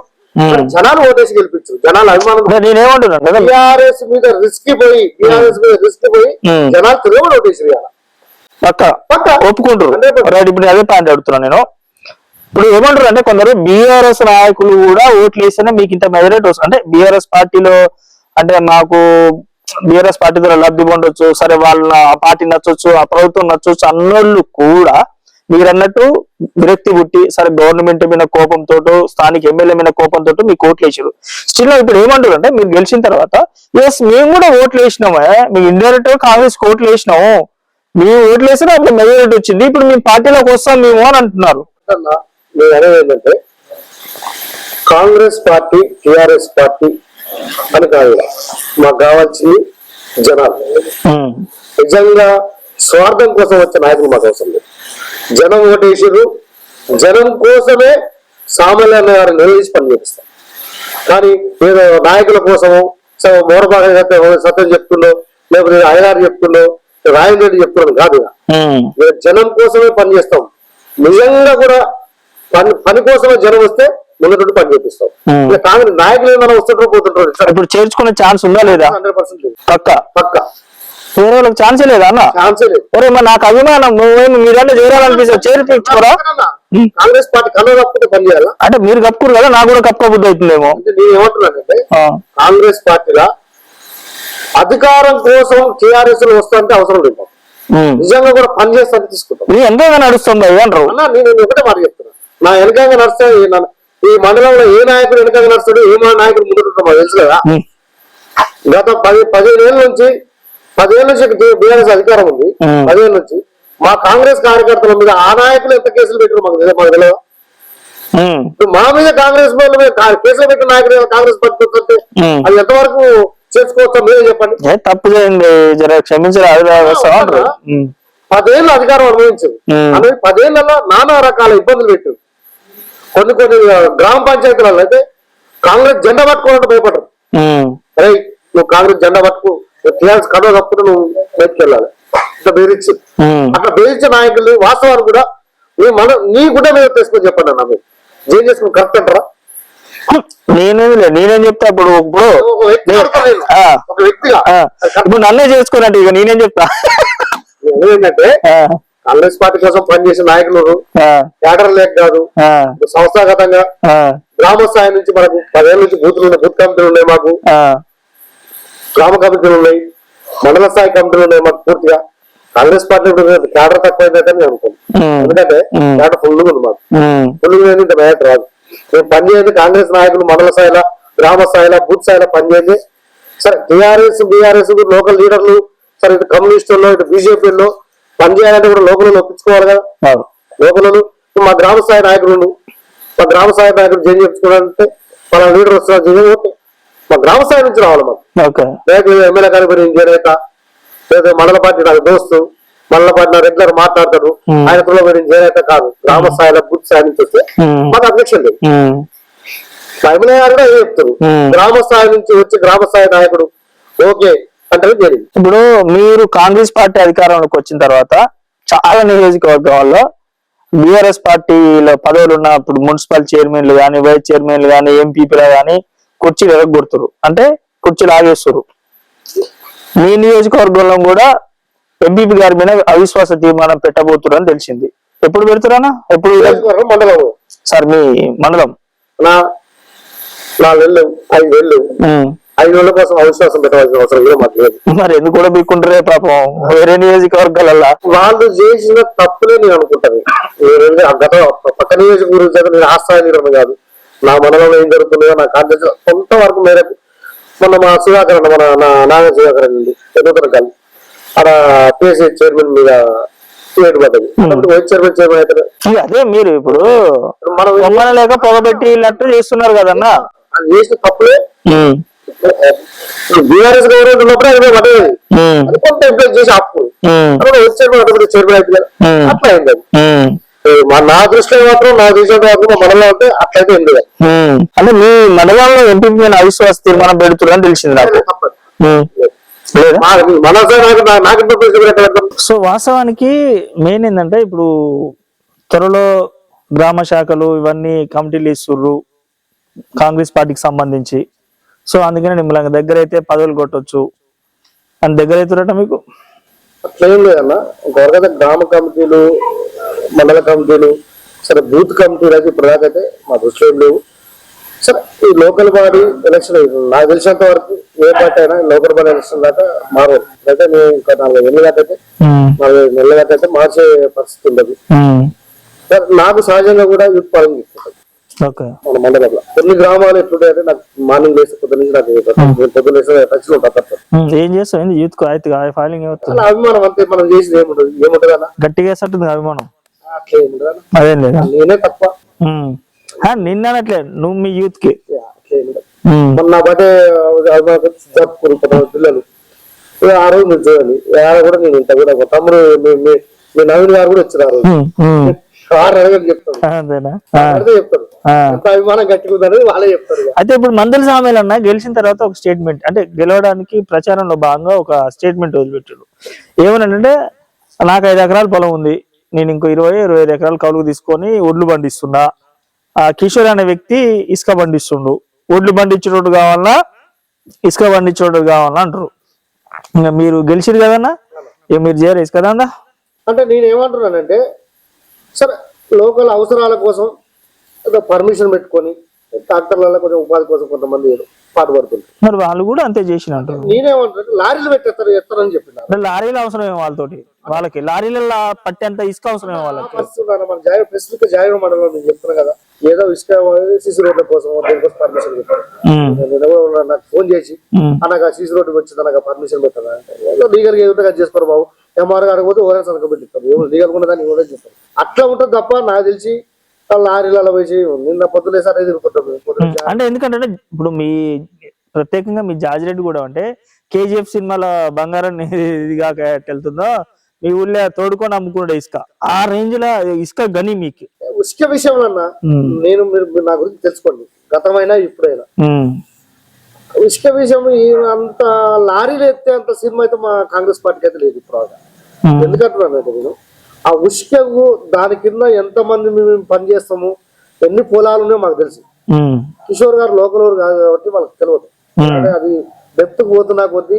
జనాలు ఓటేసి గెలిపించు, జనాలు అభిమానం. నేనేమంటున్నా టీఆర్ఎస్ మీద రిస్క్ పోయి జనాలు తిరుగుబడి ఓటేసి పక్క ఒప్పుకుంటారు. రైట్, ఇప్పుడు అదే పాయింట్ అడుగుతున్నాను నేను. ఇప్పుడు ఏమంటారు అంటే కొందరు బీఆర్ఎస్ నాయకులు కూడా ఓట్లు వేస్తేనే మీకు ఇంత మెజారిటీ వస్తుంది. అంటే బీఆర్ఎస్ పార్టీలో అంటే మాకు బీఆర్ఎస్ పార్టీ ద్వారా లబ్ధి పొందొచ్చు, సరే వాళ్ళ పార్టీ నచ్చొచ్చు, ఆ ప్రభుత్వం నచ్చొచ్చు అన్నోళ్ళు కూడా మీరు అన్నట్టు విరక్తి పుట్టి సరే గవర్నమెంట్ మీద కోపంతో, స్థానిక ఎమ్మెల్యే మీద కోపంతో మీకు ఓట్లు వేసారు. స్టిల్ ఇప్పుడు ఏమంటారు అంటే మీరు గెలిచిన తర్వాత ఎస్ మేము కూడా ఓట్లు వేసినామే, మేము ఇండైరెక్ట్ గా కాంగ్రెస్ ఓట్లు వేసినాము, మేము ఓట్లు వేసినా అప్పుడు మెజారిటీ వచ్చింది, ఇప్పుడు మేము పార్టీలోకి వస్తాం మేము అని అంటున్నారు. నేను అనేది ఏంటంటే కాంగ్రెస్ పార్టీ టిఆర్ఎస్ పార్టీ అని కాదు, మాకు కావాల్సింది జనాలు. నిజంగా స్వార్థం కోసం వచ్చే నాయకులు మాకు అవసరం లేదు. జనం ఓటేసారు, జనం కోసమే సామాన్య గారిని నిలదీసి పని చేపిస్తాం. కానీ ఏదో నాయకుల కోసము మోరబాగా సత్యం చెప్తుండో, లేకపోతే అయ్యగారు చెప్తుండో, రాయన్ రెడ్డి చెప్తున్నాడు కాదు. మేము జనం కోసమే పని చేస్తాం. నిజంగా కూడా పని కోసమే జనం వస్తే ముందు పని చేపిస్తాం. కాంగ్రెస్ నాయకులు ఏమైనా వస్తుంటారో పోతుంటారు. ఇప్పుడు చేర్చుకునే ఛాన్స్ ఉందా లేదా? 100% పక్క వేరే వాళ్ళకి ఛాన్సే లేదా అన్న? ఛాన్సే లేదు. ఒరే మరి నాకు అభిమానం, నువ్వేమి మీరంటే చేరాలనిపిస్తే చేర్పించుకోరా? కాంగ్రెస్ పార్టీ కన్ను కప్పుకుంటే పని చేయాలా? అంటే మీరు కప్పుకోరు కదా, నాకు కూడా కప్పుకోబుద్ధి అవుతుందేమో. నేను ఏమంటున్నానంటే కాంగ్రెస్ పార్టీగా అధికారం కోసం టీఆర్ఎస్ లో వస్తుంటే అవసరం లేదు. నిజంగా కూడా పని చేస్తాను తీసుకుంటాం. నీ ఎంతగా నడుస్తుంది అంటారు. నేను ఒకటే మాట చెప్తున్నా, నా వెనకంగా నడుస్తా. ఈ మండలంలో ఏ నాయకుడు వెనకంగా నడుస్తాడు, ఏ నాయకుడు ముందుంటాడు మాకు తెలుసు కదా. గత 15 ఏళ్ళ నుంచి బీఆర్ఎస్ అధికారం ఉంది. 10 ఏళ్ళ నుంచి మా కాంగ్రెస్ కార్యకర్తల మీద ఆ నాయకులు ఎంత కేసులు పెట్టారు మాకు తెలియదు. ఇప్పుడు మా మీద కాంగ్రెస్ మీద కేసులు పెట్టిన నాయకులు కాంగ్రెస్ పార్టీ అది ఎంతవరకు చేసుకోవచ్చా మీరే చెప్పండి. తప్పు చేయండి, జర క్షమించారు. 10 ఏళ్ళు అధికారం అనుభవించారు. 10 ఏళ్లలో నానా రకాల ఇబ్బందులు పెట్టారు. కొన్ని గ్రామ పంచాయతీలలో అయితే కాంగ్రెస్ జెండా పట్టుకోవాలంటే భయపడరు. అరే నువ్వు కాంగ్రెస్ జెండా పట్టుకు టీఆర్ఎస్ కడవ కప్పుకుంటే నువ్వు బయటకు వెళ్ళాలి. ఇట్లా బెదిరించి అట్లా బెదిరించే నాయకులు వాస్తవాలు కూడా నీ గుడ్డ మీద తీసుకొని చెప్పండి అన్న. మీరు జైలు చేసుకుని కరెక్ట్ అంటారా? నేనేం చెప్తా ఇప్పుడు ఒక వ్యక్తిగా ఇప్పుడు నన్నే చేసుకోనండి, ఇక నేనేం చెప్తా ఏంటంటే కాంగ్రెస్ పార్టీ కోసం పనిచేసే నాయకులు క్యాడర్ లేక కాదు, సంస్థాగతంగా గ్రామ స్థాయి నుంచి మనకు 10 ఏళ్ళ నుంచి బూత్ కమిటీలు ఉన్నాయి, మాకు గ్రామ కమిటీలు ఉన్నాయి, మండల స్థాయి కమిటీలు ఉన్నాయి. మాకు పూర్తిగా కాంగ్రెస్ పార్టీ క్యాడర్ తక్కువైందంటే నేను అనుకోను. ఎందుకంటే క్యాడర్ ఫుల్గా ఉంది, మాకు ఫుల్గా ఇంత మ్యాటర్ రాదు. మేము పనిచేయండి కాంగ్రెస్ నాయకులు మండల స్థాయిలో, గ్రామ స్థాయిలో, బూత్ స్థాయిలో పనిచేయండి. సరే టీఆర్ఎస్ బీఆర్ఎస్ లోకల్ లీడర్లు, సరే ఇటు కమ్యూనిస్టుల్లో, ఇటు బీజేపీలో పనిచేయాలంటే కూడా లోకల్ ఒప్పించుకోవాలి కదా. లోకల్ మా గ్రామ స్థాయి నాయకులు, మా గ్రామ స్థాయి నాయకులు జైన్ చెప్పుకోవాలంటే వాళ్ళ లీడర్ వస్తున్నారు జైన్, ఓకే మా గ్రామ స్థాయి నుంచి రావాలి. మాకు ఎమ్మెల్యే గారి ఇంకేదైతే లేదా మండల పార్టీ నాకు దోస్తు, మండల పార్టీ నా రెగ్యులర్ మాట్లాడతాడు, ఆయన త్వరలో ఇంకేదైతే కాదు. గ్రామ స్థాయిలో బూత్ స్థాయి నుంచి వస్తే మాకు అధ్యక్షం లేదు. ఎమ్మెల్యే గారు కూడా అదే చెప్తారు. గ్రామ స్థాయి నుంచి వచ్చి గ్రామ స్థాయి నాయకుడు ఓకే అంటే జరిగింది. ఇప్పుడు మీరు కాంగ్రెస్ పార్టీ అధికారంలోకి వచ్చిన తర్వాత చాలా నియోజకవర్గాల్లో బీఆర్ఎస్ పార్టీలో పదవులు ఉన్నప్పుడు మున్సిపల్ చైర్మన్లు కానీ, వైస్ చైర్మన్లు కానీ, ఎంపీపీలు కానీ కుర్చీలు ఎరగొడుతురు, అంటే కుర్చీలు ఆగేస్తారు. మీ నియోజకవర్గంలో కూడా ఎంపీపీ గారి మీద అవిశ్వాస తీర్మానం పెట్టబోతున్నారు అని తెలిసింది. ఎప్పుడు పెడతారన్నా? ఎప్పుడు? మండలం సార్ మీ మండలం 4 నెలలు 5 నెలలు 5 నెలల కోసం అవిశ్వాసం పెట్టవలసిన అవసరం కూడా మాకు లేదు. మరి ఎందుకు కూడా మీకుంటారే పాపం వేరే నియోజకవర్గాలలో? వాళ్ళు చేసిన తప్పులే నేను అనుకుంటాను. గత పక్క నియోజకవర్గం నేను ఆస్థాయి నిర్ణయం కాదు, నా మనలో ఏం జరుగుతుందో నా కాంగ్రెస్ కొంతవరకు మేరకు మొన్న మా సుధాకర్ అన్న మన నాగ సుధాకర్ అండి ఎదుగుతున్న కాదు అక్కడ పిఎస్సీ చైర్మన్ మీద వేటు పడ్డది. వైస్ చైర్మన్ అయితే అదే మీరు ఇప్పుడు మనం లేక పొగబెట్టినట్టు చేస్తున్నారు కదన్నా. అది చేసిన తప్పులే. బీఆర్ఎస్ గవర్నమెంట్ ఉన్నప్పుడు అది పడ్డది, అది కొంత ఎంప్లాయ్ చేసి ఆపు వైస్ చైర్మన్ అటువంటి చైర్మన్ అయితే అట్లా అయింది. నా దృష్టిలో మాత్రం నా దృష్టిలో మాత్రం మా మండలం అంటే అట్లయితే ఏం లేదు. అంటే మీ మండలంలో ఎంపీ మీద అవిశ్వాస తీర్మానం పెడుతున్నారని తెలిసింది నాకు. సో వాస్తవానికి మెయిన్ ఏంటంటే ఇప్పుడు త్వరలో గ్రామ శాఖలు ఇవన్నీ కమిటీలు ఇస్తుర్రు కాంగ్రెస్ పార్టీకి సంబంధించి. సో అందుకనే నిమ్మలంగా దగ్గర అయితే పదవులు కొట్టొచ్చు అని దగ్గర అవుతున్నట్ట మీకు? అట్లేం లేదన్న. ఇంకొకరికైతే గ్రామ కమిటీలు, మండల కమిటీలు, సరే బూత్ కమిటీలు అయితే ఇప్పుడు దాకైతే మా దృష్టిలో ఏం లేవు. సరే ఈ లోకల్ బాడీ ఎలక్షన్ నాకు తెలిసినంత వరకు ఏ పార్టీ అయినా లోకల్ బాడీ ఎలక్షన్ దాకా మారదు. అయితే మేము ఇంకా 4 నెలల దాకా అయితే 4 నెలల దాకా అయితే మార్చే పరిస్థితి ఉండదు. నాకు సహజంగా కూడా యూత్ పాలింగ్ తీసుకుంటుంది మన మండలంలో. కొన్ని గ్రామాలు ఎట్లుంటాయంటే నాకు మార్నింగ్ లేసి పొద్దున్న నుంచి నాకు పొద్దున్న టచ్ లో ఉంటుంది. ఏం చేస్తాం యూత్ అభిమానం అంతే. మనం చేసింది ఏముంటది అన్న, గట్టిగా వేసట్టుంది అభిమానం. అట్లా ఏముంటది అదేం లేదా, నేనే తప్ప నిన్నట్లే నువ్వు మీ యూత్ కి నా బట్టే జరుపుకుని పిల్లలు ఆ రోజు మీరు చూడండి. కూడా నేను ఇంత కూడా తమ్ముడు మీ నవీన్ గారు కూడా వచ్చారు ఆ రోజు. చెప్తారు అభిమానం గట్టిగా వాళ్ళే చెప్తారు. అయితే ఇప్పుడు మందల సామేలు అన్న గెలిచిన తర్వాత ఒక స్టేట్మెంట్, అంటే గెలవడానికి ప్రచారంలో భాగంగా ఒక స్టేట్మెంట్ వదిలిపెట్టాడు. ఏమనంటే నాకు 5 ఎకరాల పొలం ఉంది, నేను ఇంకో 20-25 ఎకరాలు కౌలుకు తీసుకొని ఒడ్లు పండిస్తున్నా. ఆ కిషోర్ అనే వ్యక్తి ఇసుక పండిస్తుండు, ఒడ్లు పండించేటోడు కావాలన్నా ఇసుక పండించేటోడు కావాలన్నా అంటారు. ఇంకా మీరు గెలిచిరు కదన్నా, ఇక మీరు చేయరేసి కదన్నా. అంటే నేను ఏమంటున్నానంటే సరే లోకల్ అవసరాల కోసం పర్మిషన్ పెట్టుకొని ట్రాక్టర్లలో కొంచెం ఉపాధి కోసం కొంతమంది పాటుపడుతుంది. మరి వాళ్ళు కూడా అంతే చేసిన అంటారు. నేనేమంటారు లారీలు ఎత్తారని చెప్పిన లారీలు అవసరమే వాళ్ళతోటి, వాళ్ళకి లారీలలో పట్టేంత ఇసుక అవసరమే వాళ్ళకి. మన ప్రస్తుత జాయిన్ మండలంలో నేను చెప్తున్నా కదా, ఏదో ఇసుక సిసి రోడ్ల కోసం దేనికోసం పర్మిషన్ పెట్టాను. నాకు ఫోన్ చేసి నాకు సిసి రోడ్డుకి వచ్చింది నాకు పర్మిషన్ పెట్టాను అంటే ఏదో లీగల్ ఏదో చేసుకోరు బాబు, ఎంఆర్ గారికి పోతే ఓరే సంతకం పెట్టిస్తారు, ఏమో లీగల్ కూడా దాన్ని కూడా చెప్తారు. అట్లా ఉంటుంది తప్ప నాకు తెలిసి లారీలలో వేసి నిన్న పొద్దులే సార్ అంటే ఎందుకంటే ఇప్పుడు మీ ప్రత్యేకంగా మీ జాజిరెడ్డి కూడా అంటే కేజీఎఫ్ సినిమాలో బంగారం ఇది కాక వెళ్తుందో మీ ఊళ్ళో తోడుకొని అమ్ముకుంటే ఇసుక ఆ రేంజ్ లో ఇసుక గని మీకు. ఇసుక విషయంలో నేను మీరు నా గురించి తెలుసుకోండి, గతమైనా ఇప్పుడైనా ఇసుక విషయం అంత లారీలు ఎత్తే అంత సినిమా అయితే మా కాంగ్రెస్ పార్టీకి అయితే లేదు ఇప్పుడు. ఎందుకంటున్నాను అయితే నేను ఆ ఉష్కకు దాని కింద ఎంతమంది మేము పనిచేస్తాము, ఎన్ని పొలాలు ఉన్నాయో మాకు తెలుసు. కిషోర్ గారు లోకల్ ఊరు కాదు కాబట్టి వాళ్ళకి తెలియదు. అది డెప్త్ పోతున్నా కొద్దీ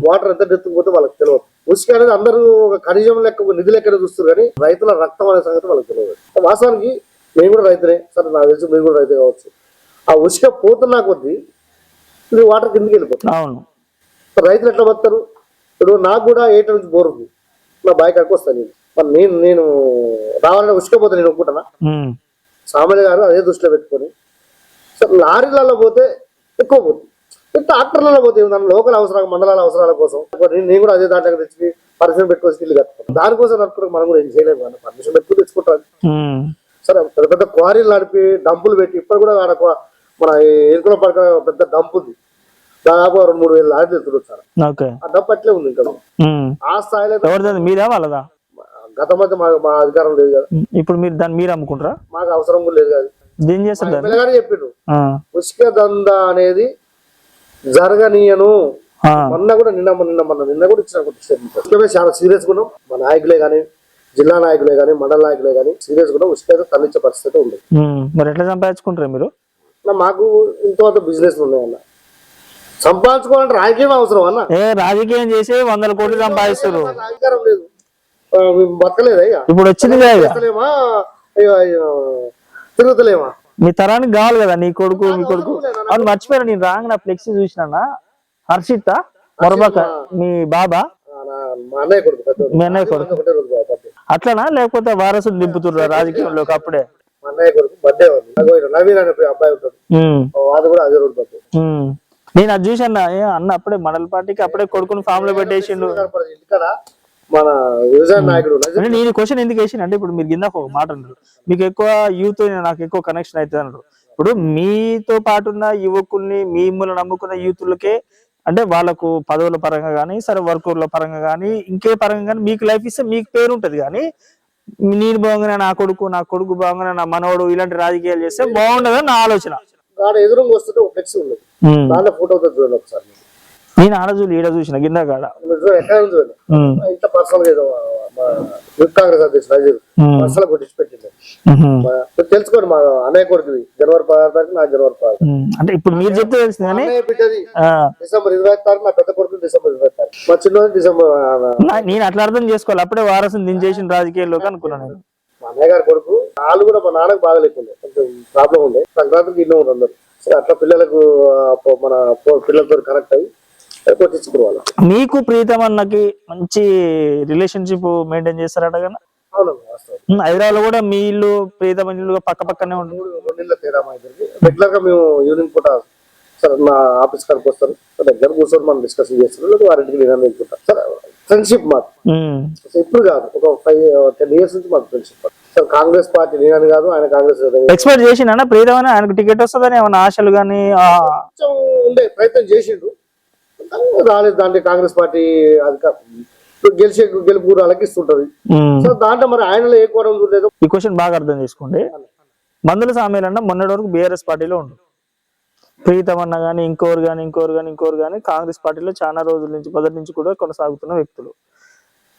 వాటర్ ఎంత డెప్త్ పోతే వాళ్ళకి తెలియదు. ఉష్క అనేది అందరూ ఒక ఖనిజం లెక్క నిధి లెక్క చూస్తారు కానీ రైతుల రక్తం అనే సంగతి వాళ్ళకి తెలియదు. వాస్తవానికి మేము కూడా రైతులే, సరే నాకు తెలుసు మీరు కూడా రైతే కావచ్చు. ఆ ఉష్క పోతున్నా కొద్దీ ఇది వాటర్ కిందకి వెళ్ళిపోతుంది. రైతులు ఎట్లా బతారు? ఇప్పుడు నాకు కూడా 8 నుంచి బోర్ ఉంది, నా బాయ్ కడుకు వస్తాను నేను రావాలంటే ఉసుకపోతే నేను ఒప్పుకుంటానా? సామాన్య గారు అదే దృష్టిలో పెట్టుకొని లారీలలో పోతే ఎక్కువ పోతుంది, ట్రాక్టర్లలో పోతే లోకల్ అవసరాలు మండలాల అవసరాల కోసం నేను కూడా అదే దాంట్లో తెచ్చి పర్మిషన్ పెట్టుకొని ఇల్లు కట్టుకుంటాను. దానికోసం నడుపుకోవడం మనం కూడా ఏం చేయలేము కానీ పర్మిషన్ పెట్టుకుని తెచ్చుకుంటాను. సరే పెద్ద పెద్ద క్వారీలు నడిపి డంపులు పెట్టి ఇప్పుడు కూడా మన ఎరుకుల పడక పెద్ద డంప్ ఉంది, దాదాపు 2-3 వేల లారీలు ఎత్తుకొచ్చారు. ఆ డంప్ అట్లే ఉంది ఇంకా ఆ స్థాయిలో. మీదా వాళ్ళదా? గత మధ్య మా అధికారం లేదు కదా, ఇప్పుడు మీరు దాన్ని మీరు అమ్ముకుంటారా? మాకు అవసరం కూడా లేదు కదా. ఏం చేస్తారు దాన్ని? ఎమ్మెల్యే గారు చెప్పిండు ఆ, ఉచిత దందా అనేది జరగనీయను. ఆ, మొన్న కూడా నిన్న కూడా ఇచ్చిన చాలా సీరియస్ కూడా మా నాయకులే గానీ, జిల్లా నాయకులే గానీ, మండల నాయకులే గానీ సీరియస్ కూడా ఉచిత తరలించే పరిస్థితి ఉంది. మరి ఎట్లా సంపాదించుకుంటారు మీరు? మాకు ఇంత బిజినెస్ ఉన్నాయన్న, సంపాదించుకోవాలంటే రాజకీయం అవసరం అన్న. రాజకీయం చేసి 100 కోట్లు సంపాదిస్తారు. అధికారం లేదు, బతకలేదా ఇక? ఇప్పుడు వచ్చింది కదా, చేస్తలేమా, తిరుగుతలేమా? మీ తరానికి కావాలి కదా నీ కొడుకు మీ కొడుకు. అవును మర్చిపోయాను, నేను రాంగ్ నా ఫ్లెక్సీ చూసినా. హర్షిత మొరబాక మీ బాబా, మా అన్నయ్య కొడుకు పెద్దోడు. మీ అన్నయ్య కొడుకు ఒకటే రోజు బర్త్డే. అట్లనా లేకపోతే వారసుడు దింపుతుర్రా రాజకీయంలోకి అప్పుడే? మా అన్నయ్య కొడుకు బర్త్డే ఉంది, నవీన్ అనే అబ్బాయి ఉంటాడు, వాడు కూడా అదే రోజు బర్త్డే. నేను అది చూసాను అన్న అప్పుడే మండల పార్టీకి అప్పుడే కొడుకుని ఫామ్ లో పెట్టేసిండు. ఇక్కడ మన యువజన నాయకుడు అంటే నేను క్వశ్చన్ ఎందుకు వేసిన అంటే, ఇప్పుడు మీరు కింద ఒక మాట అన్నారు, మీకు ఎక్కువ యూత్ నాకు ఎక్కువ కనెక్షన్ అవుతుంది అన్నారు. ఇప్పుడు మీతో పాటు ఉన్న యువకుల్ని మిమ్మల్ని నమ్ముకున్న యూతులకే అంటే వాళ్ళకు పదవుల పరంగా కానీ, సరే వర్కర్ల పరంగా కానీ, ఇంకే పరంగా కానీ మీకు లైఫ్ ఇస్తే మీకు పేరు ఉంటది. కానీ నేను బాగుంగానే నా కొడుకు బాగుంగానే నా మనవడు ఇలాంటి రాజకీయాలు చేస్తే బాగుండదని నా ఆలోచన. గాడ ఎదురుగా వస్తుంటే ఒక ఫ్లెక్స్ ఉంది, దాంట్లో ఫోటో చూడండి ఒకసారి. నేను ఆడజులు ఈడ చూసిన కింద కాడ ఎక్కడ చూడండి, ఇంత పర్సనల్ ఏదో యూత్ కాంగ్రెస్ అధ్యక్షుడు రాజీవ్ పర్సనల్ కొట్టించి పెట్టింది. తెలుసుకోండి, మా అన్నయ్య కొడుకుది జనవరి 16 తారీఖు, నాకు జనవరి 16. అంటే ఇప్పుడు మీరు చెప్తే తెలిసింది కానీ బిడ్డది డిసెంబర్ 25 తారీఖు, నా పెద్ద కొడుకు డిసెంబర్ 20 తారీఖు, మా చిన్న డిసెంబర్. నేను అట్లా అర్థం చేసుకోవాలి, అప్పుడే వారసుని దించేసిన రాజకీయాల్లోకి అనుకున్నాను నేను. మా అన్నయ్య గారి కొడుకు వాళ్ళు కూడా మా నాన్నకు బాగా లేకుండే, కొంచెం ప్రాబ్లం ఉండే, సంక్రాంతికి ఇన్నో అందరు. సరే అట్లా పిల్లలకు మన పిల్లలతో కనెక్ట్ అయ్యి కొట్టించుకోవాలి. మీకు ప్రీతం అన్నకి మంచి రిలేషన్షిప్ మెయింటైన్ చేస్తారట కదా? హైదరాబాద్ లో కూడా మీ ఇల్లు ప్రీతం ఇల్లు పక్క పక్కనే ఉంటుంది. 2 ఇళ్ళ తేడా మా ఇద్దరికి. రెగ్యులర్ గా మేము ఈవినింగ్ పూట సరే నా ఆఫీస్ కాడికి వస్తారు, దగ్గర కూర్చొని మనం డిస్కషన్ చేస్తున్నాం, వారింటికి నేను అనుకుంటా. సరే ఫ్రెండ్షిప్ మాకు ఇప్పుడు కాదు, ఒక 5-10 ఇయర్స్ నుంచి మాకు ఫ్రెండ్షిప్. సార్ కాంగ్రెస్ పార్టీ నేనని కాదు, ఆయన కాంగ్రెస్ ఎక్స్పెక్ట్ చేసిన ప్రీతం అని ఆయనకు టికెట్ వస్తుందని ఏమైనా ఆశలు కానీ ఉండే ప్రయత్నం చేసిండు, రాలేదు. దాంట్లో కాంగ్రెస్ పార్టీ గెలుపు కూడా అలకిస్తుంటది. సో దాంట్లో మరి ఆయనలో ఏ కోరం చూడలేదు. ఈ క్వశ్చన్ బాగా అర్థం చేసుకోండి. మందుల సామేలన్న మొన్నటి వరకు బీఆర్ఎస్ పార్టీలో ఉండు, ప్రీతం అన్న కానీ ఇంకోరు కానీ కాంగ్రెస్ పార్టీలో చాలా రోజుల నుంచి మొదటి నుంచి కూడా కొనసాగుతున్న వ్యక్తులు.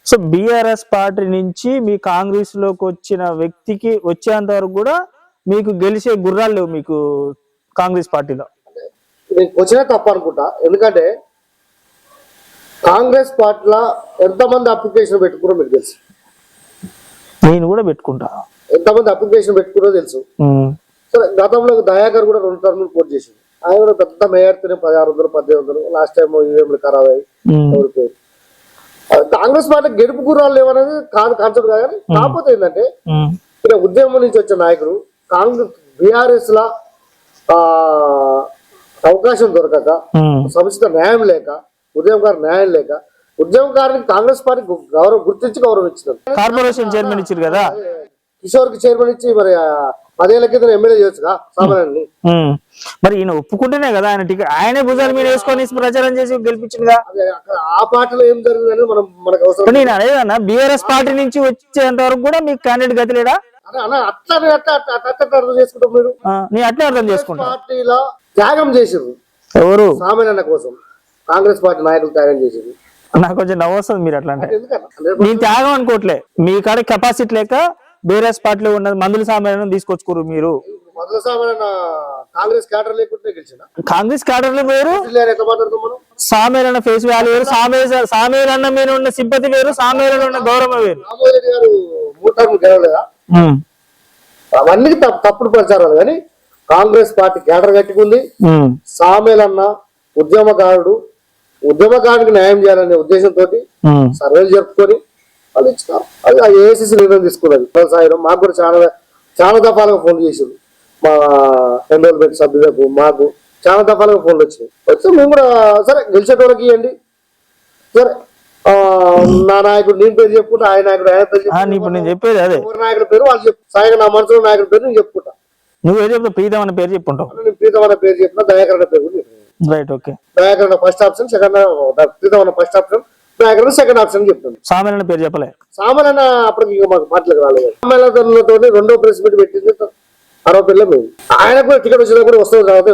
సో బీఆర్ఎస్ పార్టీ నుంచి మీ కాంగ్రెస్ లోకి వచ్చిన వ్యక్తికి వచ్చేంత వరకు కూడా మీకు గెలిచే గుర్రాలు లేవు మీకు కాంగ్రెస్ పార్టీలో. నేను వచ్చినా తప్ప అనుకుంటా, ఎందుకంటే కాంగ్రెస్ పార్టీలో ఎంతమంది అప్లికేషన్ పెట్టుకున్నారో మీకు తెలుసు, నేను కూడా పెట్టుకుంటా. ఎంతమంది అప్లికేషన్ పెట్టుకున్నారో తెలుసు. సరే గతంలో దయాకర్ కూడా 2 టర్ములు పోటీ చేసింది, ఆయన కూడా పెద్ద మేయర్తోనే 1600-1800, లాస్ట్ టైం ఈవీఎంలు ఖరాబ్ అయ్యి ఓడిపోయింది. కాంగ్రెస్ పార్టీ గెలుపు గుర్రాలు లేవనేది కాదు కాన్సెప్ట్ కాదు. కానీ కాకపోతే ఏంటంటే ఇక్కడ ఉద్యమం నుంచి వచ్చే నాయకులు కాంగ్రెస్ బీఆర్ఎస్ లా అవకాశం దొరకక, సముచిత న్యాయం లేక, ఉద్యమకారు న్యాయం లేక, ఉద్యమకారునికి కాంగ్రెస్ పార్టీ గుర్తించి గౌరవం ఇచ్చినారు. కార్పొరేషన్ చైర్మన్ ఇచ్చారు కదా, కిషోర్ కి చైర్మన్ ఇచ్చి మరి 10 ఏళ్ల కింద ఎమ్మెల్యే చేయొచ్చుగా సామాన్యాన్ని. మరి ఈయన ఒప్పుకుంటేనే కదా ఆయన టికెట్ ఆయనే భుజాల మీద వేసుకొని ప్రచారం చేసి గెలిపించిందిగా. ఆ పార్టీలో ఏం జరిగిందని మనకు అవసరం. నేను అదేదన్నా బీఆర్ఎస్ పార్టీ నుంచి వచ్చేంత వరకు కూడా మీకు క్యాండిడేట్ గతి లేడా? అట్లా అర్థం చేసుకుంటాం మీరు. నేను అట్లే అర్థం చేసుకుంటా. పార్టీలో త్యాగం చేసింది ఎవరు? సామాన్య కోసం కాంగ్రెస్ పార్టీ నాయకులు త్యాగం చేసింది. నాకు కొంచెం నవ్వు వస్తుంది మీరు అట్లా అంటే. నేను త్యాగం అనుకోవట్లే, మీ కాడ కెపాసిటీ లేక బీఆర్ఎస్ పార్టీలో ఉన్న మందుల సామాన్యం తీసుకొచ్చుకోరు మీరు. మందుల సామాన్య కాంగ్రెస్ క్యాడర్ లేకుంటే గెలిచిన కాంగ్రెస్ క్యాడర్ వేరు, మనం సామేలన్న ఫేస్ వాల్యూ వేరు, సామేలన్న మీద ఉన్న సింపతి వేరు, సామేలన్న ఉన్న గౌరవం వేరు. రామోజీ గారు 3 టర్ములు గెలవలేదా? అవన్నీ తప్పుడు ప్రచారాలు. కానీ కాంగ్రెస్ పార్టీ క్యాడర్ కట్టుకుంది. సామేలన్న ఉద్యమకారుడికి న్యాయం చేయాలనే ఉద్దేశంతో సర్వేలు జరుపుకొని వాళ్ళు ఇచ్చినారు. అది ఏఐసిసి నిర్ణయం తీసుకున్నది. సాయం మాకు కూడా చాలా దఫాలుగా ఫోన్ చేసింది, మా ఎన్రోల్మెంట్ సభ్యులకు మాకు చాలా దఫాలుగా ఫోన్లు వచ్చినాయి. వచ్చి మేము కూడా సరే గెలిచేటోళ్ళకి ఇవ్వండి, సరే నా నాయకుడు నేను పేరు చెప్పుకుంటా, ఆయన నాయకుడు ఆయన పేరు చెప్పుకుంటా, నేను చెప్పేది అదే నాయకుడి పేరు వాళ్ళు చెప్పు, సాయిగా నా మనసులో నాయకుడి పేరు నేను చెప్పుకుంటా. నువ్వు ఏం చెప్తావు? ప్రీతం అనే పేరు చెప్పుకుంటావు. నేను ప్రీతం అనే పేరు చెప్పిన, దయాకర్ అనే పేరు కూడా చెప్పిన. Right, okay. Dayakar first option, Preetham అన్న first option, Dayakar second option చెప్తుంది. సామాన్య పేరు చెప్పలే. సామాన్య అప్పటికి మాకు మాటలకు రాలేదు. సామాన్యతో 2వ ప్రెస్ మీట్ పెట్టింది, 60 మేము ఆయనకు కూడా టికెట్ వచ్చినా కూడా వస్తుంది కాబట్టి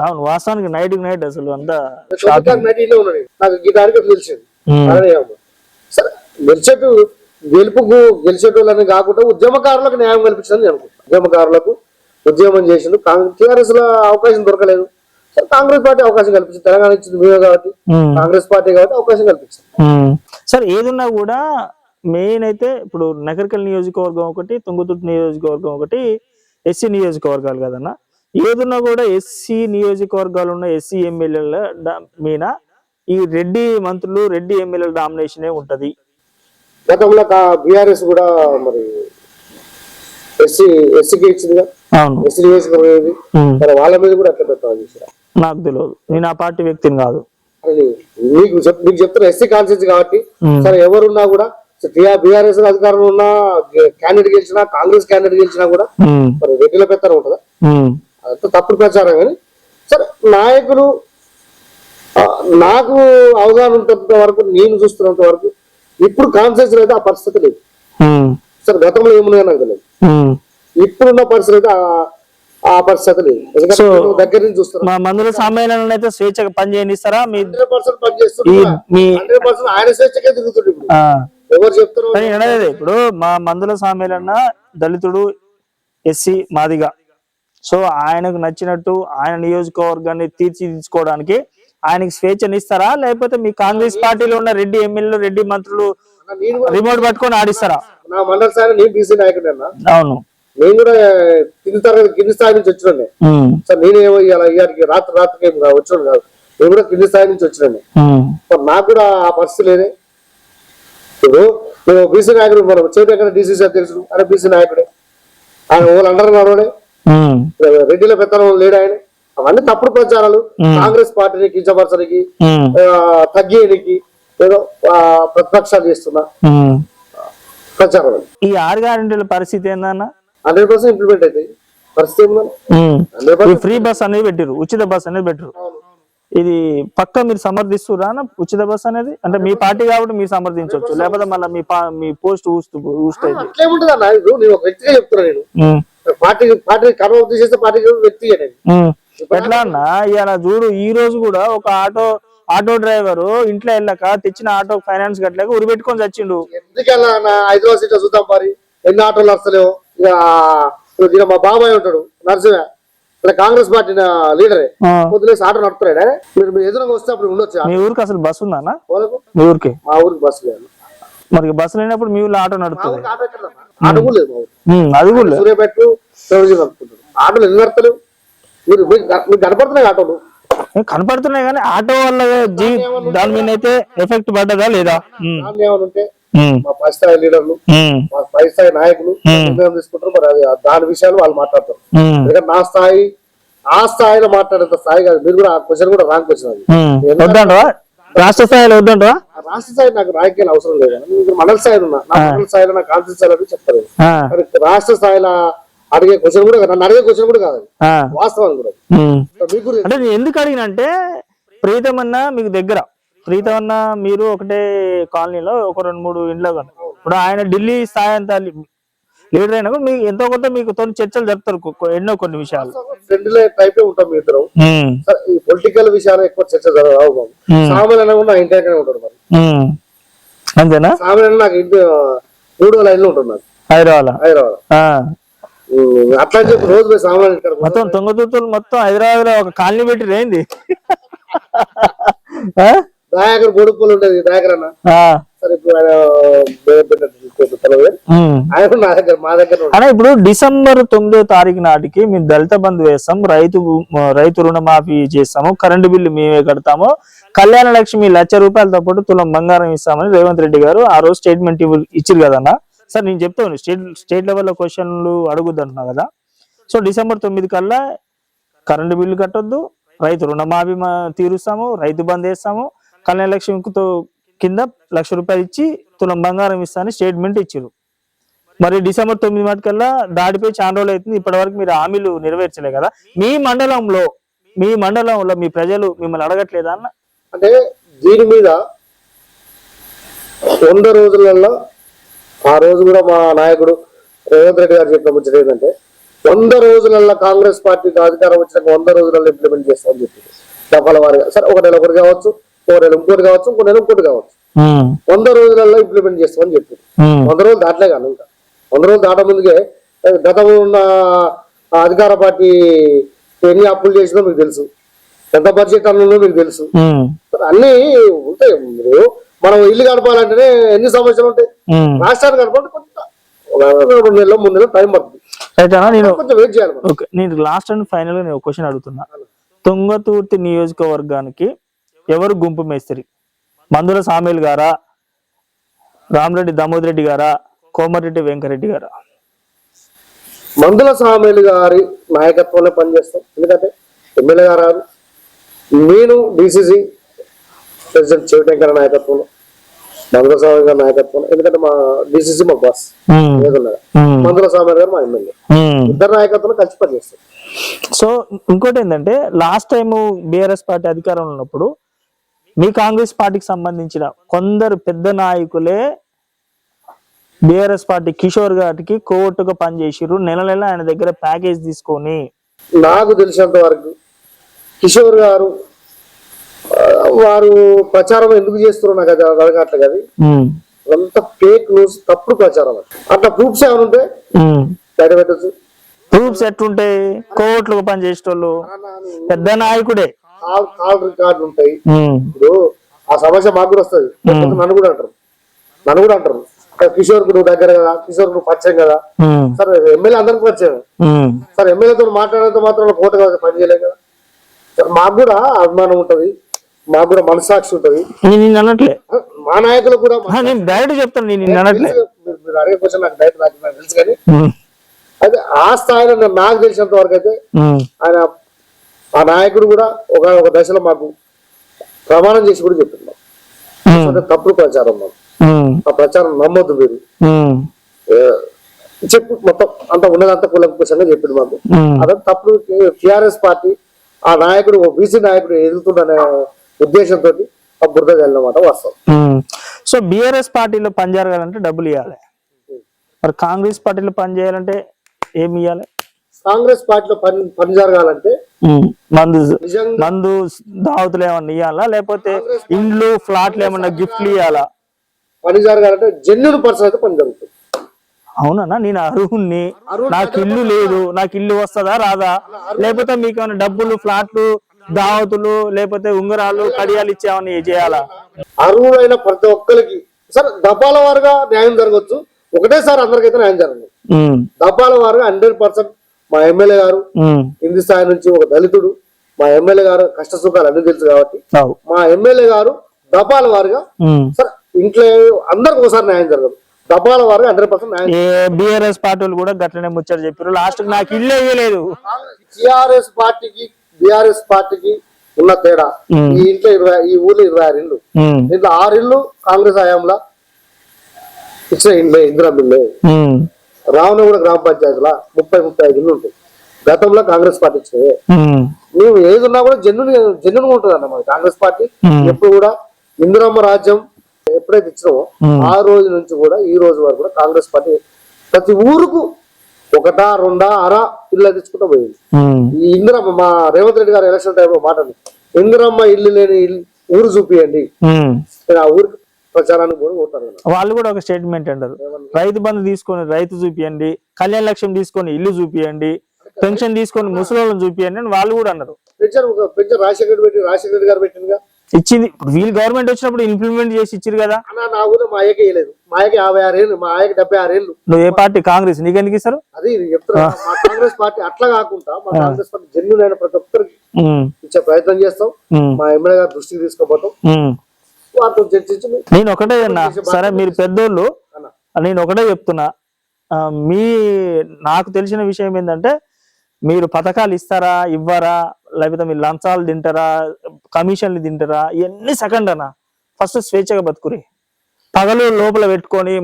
అవును, వాస్తవానికి నైట్ అసలు అంతా ఉన్నాడు నాకు గీతానికి తెలిసింది. సరే గెలిచేటోళ్ళని కాకుండా ఉద్యమకారులకు న్యాయం కల్పించదని నేను అనుకుంటున్నాను. ఉద్యమకారులకు ఉద్యమం చేసిండు. టీఆర్ఎస్ లో అవకాశం దొరకలేదు, కాంగ్రెస్ పార్టీ అవకాశం కల్పించింది. తెలంగాణ ఇచ్చింది మేమే కాబట్టి, కాంగ్రెస్ పార్టీ కాబట్టి అవకాశం కల్పించింది. సరే ఏదున్నా కూడా మెయిన్ అయితే ఇప్పుడు నగరికల్ నియోజకవర్గం ఒకటి, తుంగతుర్తి నియోజకవర్గం ఒకటి ఎస్సీ నియోజకవర్గాలు కదన్నా. ఏదున్నా కూడా ఎస్సీ నియోజకవర్గాలు ఉన్న ఎస్సీ ఎమ్మెల్యేల మీద ఈ రెడ్డి మంత్రులు, రెడ్డి ఎమ్మెల్యేల డామినేషన్ ఉంటది. గతంలో బీఆర్ఎస్ కూడా మరి ఎస్సీకి ఇచ్చిందిగా, ఎస్సీ నియోజకవర్గం మరి వాళ్ళ మీద కూడా అట్లా పెట్టాలి. నాకు తెలియదు, నేను ఆ పార్టీ వ్యక్తిని కాదు. మీకు చెప్తున్నా ఎస్సీ కాన్స్టిట్యూన్సీ కాబట్టి. సరే ఎవరున్నా కూడా బీఆర్ఎస్ అధికారంలో ఉన్న క్యాండిడేట్ గెలిచినా, కాంగ్రెస్ క్యాండిడేట్ గెలిచినా కూడా మరి రెడ్డిల పెత్తనం ఉంటుందా? అంత తప్పుడు ప్రచారం. కానీ సరే నాయకులు నాకు అవగాహన ఉన్నంత వరకు, నేను చూస్తున్నంత వరకు ఇప్పుడు కాన్స్టిట్యూన్సీ అయితే ఆ పరిస్థితి లేదు. సరే గతంలో ఏమున్నాయో నాకు తెలియదు, ఇప్పుడున్న పరిస్థితి అయితే ఆ పరిస్థితి లేదు. ఎందుకంటే దగ్గర నుంచి చూస్తున్నా. మా మందుల సమ్మేళనం అయితే స్వేచ్ఛగా పని చేయనిస్తారా? 100% పనిచేస్తున్నారు. 100% ఆయన స్వేచ్ఛకే తిరుగుతుంది. ఎవరు చెప్తారు? ఇప్పుడు మా మందుల సమ్మేళన దళితుడు, ఎస్సీ, మాదిగా. సో ఆయనకు నచ్చినట్టు ఆయన నియోజకవర్గాన్ని తీర్చిదిద్దుకోవడానికి ఆయనకి స్వేచ్ఛనిస్తారా, లేకపోతే మీ కాంగ్రెస్ పార్టీలో ఉన్న రెడ్డి ఎమ్మెల్యేలు, రెడ్డి మంత్రులు రిమోట్ పట్టుకొని ఆడిస్తారా? నా మండల స్థాయి నేను బీసీ నాయకుడు అన్న. అవును, నేను కూడా కింది స్థాయి నుంచి వచ్చినండి సార్. నేనేమో ఇవాళకి రాత్రికి వచ్చాను కాదు, నేను కూడా కింది స్థాయి నుంచి వచ్చినండి. నాకు కూడా ఆ పరిస్థితి లేదే. ఇప్పుడు మేము బీసీ నాయకుడు, మనం చేతి ఎక్కడ డీసీసీ అధ్యక్షుడు ఆయన బీసీ నాయకుడే, ఆయన వాళ్ళు అందరూ నడవడే, రెడ్డిల పెత్తనం లేడు ఆయన. అవన్నీ తప్పుడు ప్రచారాలు. కాంగ్రెస్ పార్టీని కించపరచడానికి, తగ్గేయడానికి ఏదో ప్రతిపక్షాలు చేస్తున్నా ప్రచారాలు. ఈ 6 గ్యారెంటీల పరిస్థితి ఏందన్నా? 100% ఇంప్లిమెంట్ అయితే పరిస్థితి ఏందన్నా? ఫ్రీ బస్ అనేది పెట్టిరు, ఉచిత బస్ అనేది పెట్టిరు. ఇది పక్క మీరు సమర్థిస్తురా ఉచిత బస్ అనేది? అంటే మీ పార్టీ కాబట్టి మీరు సమర్థించవచ్చు, లేకపోతే మళ్ళీ మీ పోస్ట్ అట్లేముంటది అన్న. ఇప్పుడు నేను ఒక వ్యక్తిగా చెప్తున్నా, నేను పార్టీ కర్మ చేస్తే పార్టీ వ్యక్తి ఎట్లా అన్నా? ఇలా చూడు, ఈ రోజు కూడా ఒక ఆటో డ్రైవర్ ఇంట్లో వెళ్ళక తెచ్చిన ఆటో ఫైనాన్స్ కట్టలేక ఉరిపెట్టుకొని చచ్చిండు. ఎందుకన్నా హైదరాబాద్ సిటీ చూద్దాం మరి ఎన్ని ఆటోలు వస్తలేవు. ఇక మా బాబాయ్ ఉంటాడు నరసింహ, ఇలా కాంగ్రెస్ పార్టీ లీడరే, పొద్దులేసి ఆటో నడుపుతాడే. మీరు ఎదురుగా వస్తే అప్పుడు ఉండొచ్చు. మీ ఊరికి అసలు బస్సు ఉందా? మీ ఊరికి? మా ఊరికి బస్సు లేదు. మరి బస్సు లేనప్పుడు మీ ఊళ్ళో ఆటో నడుపుతుంది? ఆటో కూడా లేదు. అది కూడా సూర్యాపేట నడుపుకుంటారు. ఆటోలు ఎందుకు నడతలేవు? మీరు కనపడుతున్నాయి ఆటోలు, కనపడుతున్నాయి కానీ ఆటో వల్ల దాని మీద అయితే ఎఫెక్ట్ పడ్డదా లేదా? ఏమనుంటే మా పై స్థాయి లీడర్లు, మా పై స్థాయి నాయకులు నిర్ణయం తీసుకుంటారు. మరి అది దాని విషయాలు వాళ్ళు మాట్లాడతారు. ఎందుకంటే నా స్థాయి ఆ స్థాయిలో మాట్లాడేంత స్థాయి కాదు. మీరు కూడా ఆ క్వశ్చన్ కూడా రాంగ్ క్వశ్చన్. అది రాష్ట్ర స్థాయిలో వద్దంటా? రాష్ట్ర స్థాయి నాకు రాజకీయాలు అవసరం లేదు. మండల స్థాయిలో ఉన్నా, నా మండల స్థాయిలో నా కాన్స్టిట్యూన్సీ స్థాయిలో చెప్తారు. రాష్ట్ర స్థాయిలో అడిగే క్వశ్చన్ కూడా నన్ను అడిగే క్వశ్చన్ కూడా కాదు, వాస్తవం కూడా. అంటే నేను ఎందుకు అడిగినంటే, ప్రీతమన్న మీకు దగ్గర, ప్రీతమన్న మీరు ఒకటే కాలనీలో ఒక 2-3 ఇండ్లు కదా. ఇప్పుడు ఆయన ఢిల్లీ స్థాయి అంతా లీడర్ అయినా కూడా మీకు ఎంతో కొంత మీకు చర్చలు జరుపుతారు ఎన్నో కొన్ని విషయాలు. ఉంటాం మీ ఇద్దరు. ఈ పొలిటికల్ విషయాలు ఎక్కువ చర్చ జరగవు. సామాన్యంగా కూడా ఇంటి దగ్గర ఉంటాడు. మరి అంతేనా? సామాన్యంగా నాకు ఇంటి 3 లైన్లు ఉంటున్నారు హైదరాబాద్. అట్లా చెప్పి రోజు పోయి సామాన్ మొత్తం తుంగతుర్తులు మొత్తం హైదరాబాద్ లో ఒక కాలనీ పెట్టి రేంది. దయాకర్ బొడుపులు ఉంటది దయాకర్ అన్న. సరే ఇప్పుడు మా దగ్గర ఇప్పుడు December 9వ తారీఖు నాటికి మేము దళిత బంధు వేస్తాం, రైతు రుణమాఫీ చేస్తాము, కరెంటు బిల్లు మేమే కడతాము, కళ్యాణ లక్ష్మి ₹1,00,000తో పాటు తులం బంగారం ఇస్తామని రేవంత్ రెడ్డి గారు ఆ రోజు స్టేట్మెంట్ ఇచ్చారు కదన్నా. సార్ నేను చెప్తాను, స్టేట్ లెవెల్లో క్వశ్చన్లు అడుగుద్దు అంటున్నా కదా. సో December 9 కల్లా కరెంటు బిల్లు కట్టొద్దు, రైతు రుణమాఫీ తీరుస్తాము, రైతు బంద్ వేస్తాము, కళ్యాణ లక్ష్మితో కింద ₹1,00,000 ఇచ్చి తులం బంగారం ఇస్తామని స్టేట్మెంట్ ఇచ్చారు. మరి December 9 నాటికల్లా దాడిపోయి చాలా రోజులు అవుతుంది, ఇప్పటి వరకు మీరు హామీలు నెరవేర్చలే కదా. మీ మండలంలో మీ ప్రజలు మిమ్మల్ని అడగట్లేదా అన్న? అంటే దీని మీద 100 రోజులలో ఆ రోజు కూడా మా నాయకుడు రేవంత్ రెడ్డి గారు చెప్పిన ముచ్చట ఏంటంటే, 100 రోజులలో కాంగ్రెస్ పార్టీకి అధికారం వచ్చినాక 100 రోజులలో ఇంప్లిమెంట్ చేస్తామని చెప్పి దఫాల వారిగా సరే ఒక నెల ఒకటి కావచ్చు, ఒక నెల ఇంకోటి కావచ్చు, ఇంకో నెల ఇంకోటి కావచ్చు, 100 రోజులలో ఇంప్లిమెంట్ చేస్తామని చెప్పి 100 రోజులు దాటలే కానీ ఇంకా 100 రోజులు దాట ముందుకే గతంలో ఉన్న అధికార పార్టీ ఎన్ని అప్పులు చేసిందో మీకు తెలుసు, ఎంత బడ్జెట్ అన్నదో మీకు తెలుసు, అన్ని ఉంటాయి. మీరు మనం ఇల్లు గడపాలంటేనే ఎన్ని సమస్యలు ఉంటాయి, రాష్ట్రాన్ని గడపాలంటే కొంత 2 నెలలు 3 నెలలు టైం పడుతుంది. కొంచెం వెయిట్ చేయాలి. ఓకే, నేను లాస్ట్ అండ్ ఫైనల్ గా నేను క్వశ్చన్ అడుగుతున్నా. తుంగతుర్తి నియోజకవర్గానికి ఎవరు గుంపు మేస్త్రి? మందుల సామేల్ గారా, రామరెడ్డి దామోదర్ రెడ్డి గారా, కోమరెడ్డి వెంకరెడ్డి గారా? మందుల సామేలు గారి నాయకత్వంలో పనిచేస్తాం. ఎందుకంటే ఎమ్మెల్యే గారు, నేను డిసిసి ప్రెసిడెంట్ శివశంకర్ నాయకత్వంలో, మందుల సామేలు గారి నాయకత్వంలో, ఎందుకంటే మా డిసిసి మా బాస్ మందుల సామేలు గారు మా ఎమ్మెల్యే, ఇద్దరు నాయకత్వంలో కలిసి పనిచేస్తాం. సో ఇంకోటి ఏంటంటే లాస్ట్ టైం బీఆర్ఎస్ పార్టీ అధికారంలో ఉన్నప్పుడు మీ కాంగ్రెస్ పార్టీకి సంబంధించిన కొందరు పెద్ద నాయకులే బీఆర్ఎస్ పార్టీ కిషోర్ గారికి కోర్టుగా పనిచేసిర్రు, నెల నెల ఆయన దగ్గర ప్యాకేజ్ తీసుకొని. నాకు తెలిసినంత వరకు కిషోర్ గారు వారు ప్రచారం ఎందుకు చేస్తున్నారు నాకు అది అడగట్లే కదా, అంత ఫేక్ న్యూస్, తప్పుడు ప్రచారం. అట్లా ప్రూఫ్స్ ఏమైనా ఉంటే బయట పెట్టచ్చు. ప్రూఫ్స్ ఎట్లుంటాయి? కోర్టులకు పనిచేసేటోళ్ళు పెద్ద నాయకుడే, కాల్ రికార్డులు ఉంటాయి. ఇప్పుడు ఆ సమస్య మాకు కూడా వస్తుంది, నన్ను కూడా అంటారు కిషోర్ కు నువ్వు దగ్గర కదా, కిషోర్ నువ్వు పరిచయం కదా. సరే ఎమ్మెల్యే అందరికి పరిచయం, సరే ఎమ్మెల్యేతో మాట్లాడేంత మాత్రం కోర్టు పని చేయలేం కదా. మాకు కూడా అభిమానం ఉంటది, మాకు కూడా మనసాక్షి ఉంటది. నేను అనట్లే, మా నాయకులు కూడా నేను డైరెక్ట్ చెప్తాను, నేను అనట్లే. మీరు అడిగే క్వశ్చన్ నాకు డైరెక్ట్ నాకు తెలుసు కానీ అదే ఆ స్థాయిలో నాకు తెలిసినంత వరకు అయితే ఆయన ఆ నాయకుడు కూడా ఒక దశలో మాకు ప్రమాణం చేసి కూడా చెప్తున్నాం తప్పుడు ప్రచారం, మాకు ఆ ప్రచారం నమ్మొద్దు మీరు చెప్పు, మొత్తం అంత ఉన్నదంతా కులంకుశంగా చెప్పింది మాకు. అదంతా తప్పుడు. టిఆర్ఎస్ పార్టీ ఆ నాయకుడు బీసీ నాయకుడు ఎదుగుతున్న ఉద్దేశంతో ఆ బురద వెళ్ళినమాట వాస్తవం. సో బీఆర్ఎస్ పార్టీలో పనిచేయాలంటే డబ్బులు ఇవ్వాలి, మరి కాంగ్రెస్ పార్టీలో పనిచేయాలంటే ఏమి ఇవ్వాలి? కాంగ్రెస్ పార్టీలో పని జరగాలంటే మందు దావతులు ఏమన్నా ఇవ్వాలా, లేకపోతే ఇండ్లు ఫ్లాట్లు ఏమన్నా గిఫ్ట్లు ఇవ్వాలా? పని జరగాలంటే జెన్యున్ పర్సన్ అయితే పని జరుగుతుంది. అవునన్నా, నేను అర్హుణ్ణి, నాకు ఇల్లు లేదు, నాకు ఇల్లు వస్తుందా రాదా, లేకపోతే మీకు ఏమైనా డబ్బులు ఫ్లాట్లు దావతులు లేకపోతే ఉంగరాలు కడియాలు ఇచ్చేవని చేయాలా? అర్హులైన ప్రతి ఒక్కరికి సరే దఫాల వారుగా న్యాయం జరగచ్చు, ఒకటేసారి అందరికైతే న్యాయం జరగదు. దఫాల వారుగా 100% మా ఎమ్మెల్యే గారు కింది స్థాయి నుంచి ఒక దళితుడు, మా ఎమ్మెల్యే గారు కష్ట సుఖాలు అన్ని తెలుసు కాబట్టి మా ఎమ్మెల్యే గారు దఫాల వారుగా సరే ఇంట్లో అందరికి ఒకసారి న్యాయం జరగదు, దఫాల వారుగా 100% న్యాయం. బీఆర్ఎస్ పార్టీలు కూడా గట్లనే ముచ్చట చెప్పారు, లాస్ట్ నాకు ఇల్లు ఇవ్వలేదు. టిఆర్ఎస్ పార్టీకి బీఆర్ఎస్ పార్టీకి ఉన్న తేడా, ఈ ఇంట్లో ఈ ఊర్లో 26 ఇళ్ళు, దీంట్లో 6 ఇళ్ళు కాంగ్రెస్ హయాంలో ఇచ్చిన ఇండ్లే, ఇందిరా బిల్లే. రావణగూడ గ్రామ పంచాయతీలో 30-35 ఇళ్ళు ఉంటాయి, గతంలో కాంగ్రెస్ పార్టీ ఇచ్చినాయి. నువ్వు ఏది ఉన్నా కూడా జెన్యున్ ఉంటుంది అన్నమాట కాంగ్రెస్ పార్టీ. ఎప్పుడు కూడా ఇందిరమ్మ రాజ్యం ఎప్పుడైతే ఇచ్చినామో ఆ రోజు నుంచి కూడా ఈ రోజు వరకు కూడా కాంగ్రెస్ పార్టీ ప్రతి ఊరుకు 1, 2, 6 ఇల్లు తెచ్చుకుంటూ పోయింది. ఈ ఇందిరమ్మ మా రేవంత్ రెడ్డి గారు ఎలక్షన్ టైంలో మాట్లాడి ఇందిరమ్మ ఇల్లు లేని ఊరు చూపియండి, ఆ ఊరికి ప్రచారానికి కూడా పోతారు. వాళ్ళు కూడా ఒక స్టేట్మెంట్ అంటారు, రైతు బంధు తీసుకొని రైతు చూపియండి, కళ్యాణ లక్ష్యం తీసుకొని ఇల్లు చూపియండి, పెన్షన్ తీసుకొని ముసలోళ్ళని చూపియండి అని వాళ్ళు కూడా అన్నారు. పెన్షన్ రాజశేఖర్ గారు పెట్టిందిగా, ఇచ్చింది. వీళ్ళు గవర్నమెంట్ వచ్చినప్పుడు ఇంప్లిమెంట్ చేసి ఇచ్చారు కదా. నా ఊరు మా అయ్యకి వేయలేదు, మా అయ్యకి 56 ఏళ్ళు, మా అయ్యకి 76 ఏళ్ళు. నువ్వు ఏ పార్టీ? కాంగ్రెస్. నీకెందుకు ఇస్తారు? అది చెప్తున్నా, మా కాంగ్రెస్ పార్టీ అట్లా కాకుండా మా కాంగ్రెస్ పార్టీ జెన్యున్ అయిన ప్రతి ఒక్కరికి ఇచ్చే ప్రయత్నం చేస్తాం, మా ఎమ్మెల్యే గారి దృష్టికి తీసుకుపోతాం, వారితో చర్చించి. నేను ఒకటే అన్నా, సరే మీరు పెద్దోళ్ళు, నేను ఒకటే చెప్తున్నా, నాకు తెలిసిన విషయం ఏంటంటే మీరు పథకాలు ఇస్తారా ఇవ్వరా, లేకపోతే మీరు లంచాలు తింటారా, కమిషన్లు తింటారా, ఇవన్నీ సెకండ్ అన్న. ఫస్ట్ స్వేచ్ఛగా బతుకురి, పగలు లోపల పెట్టుకొని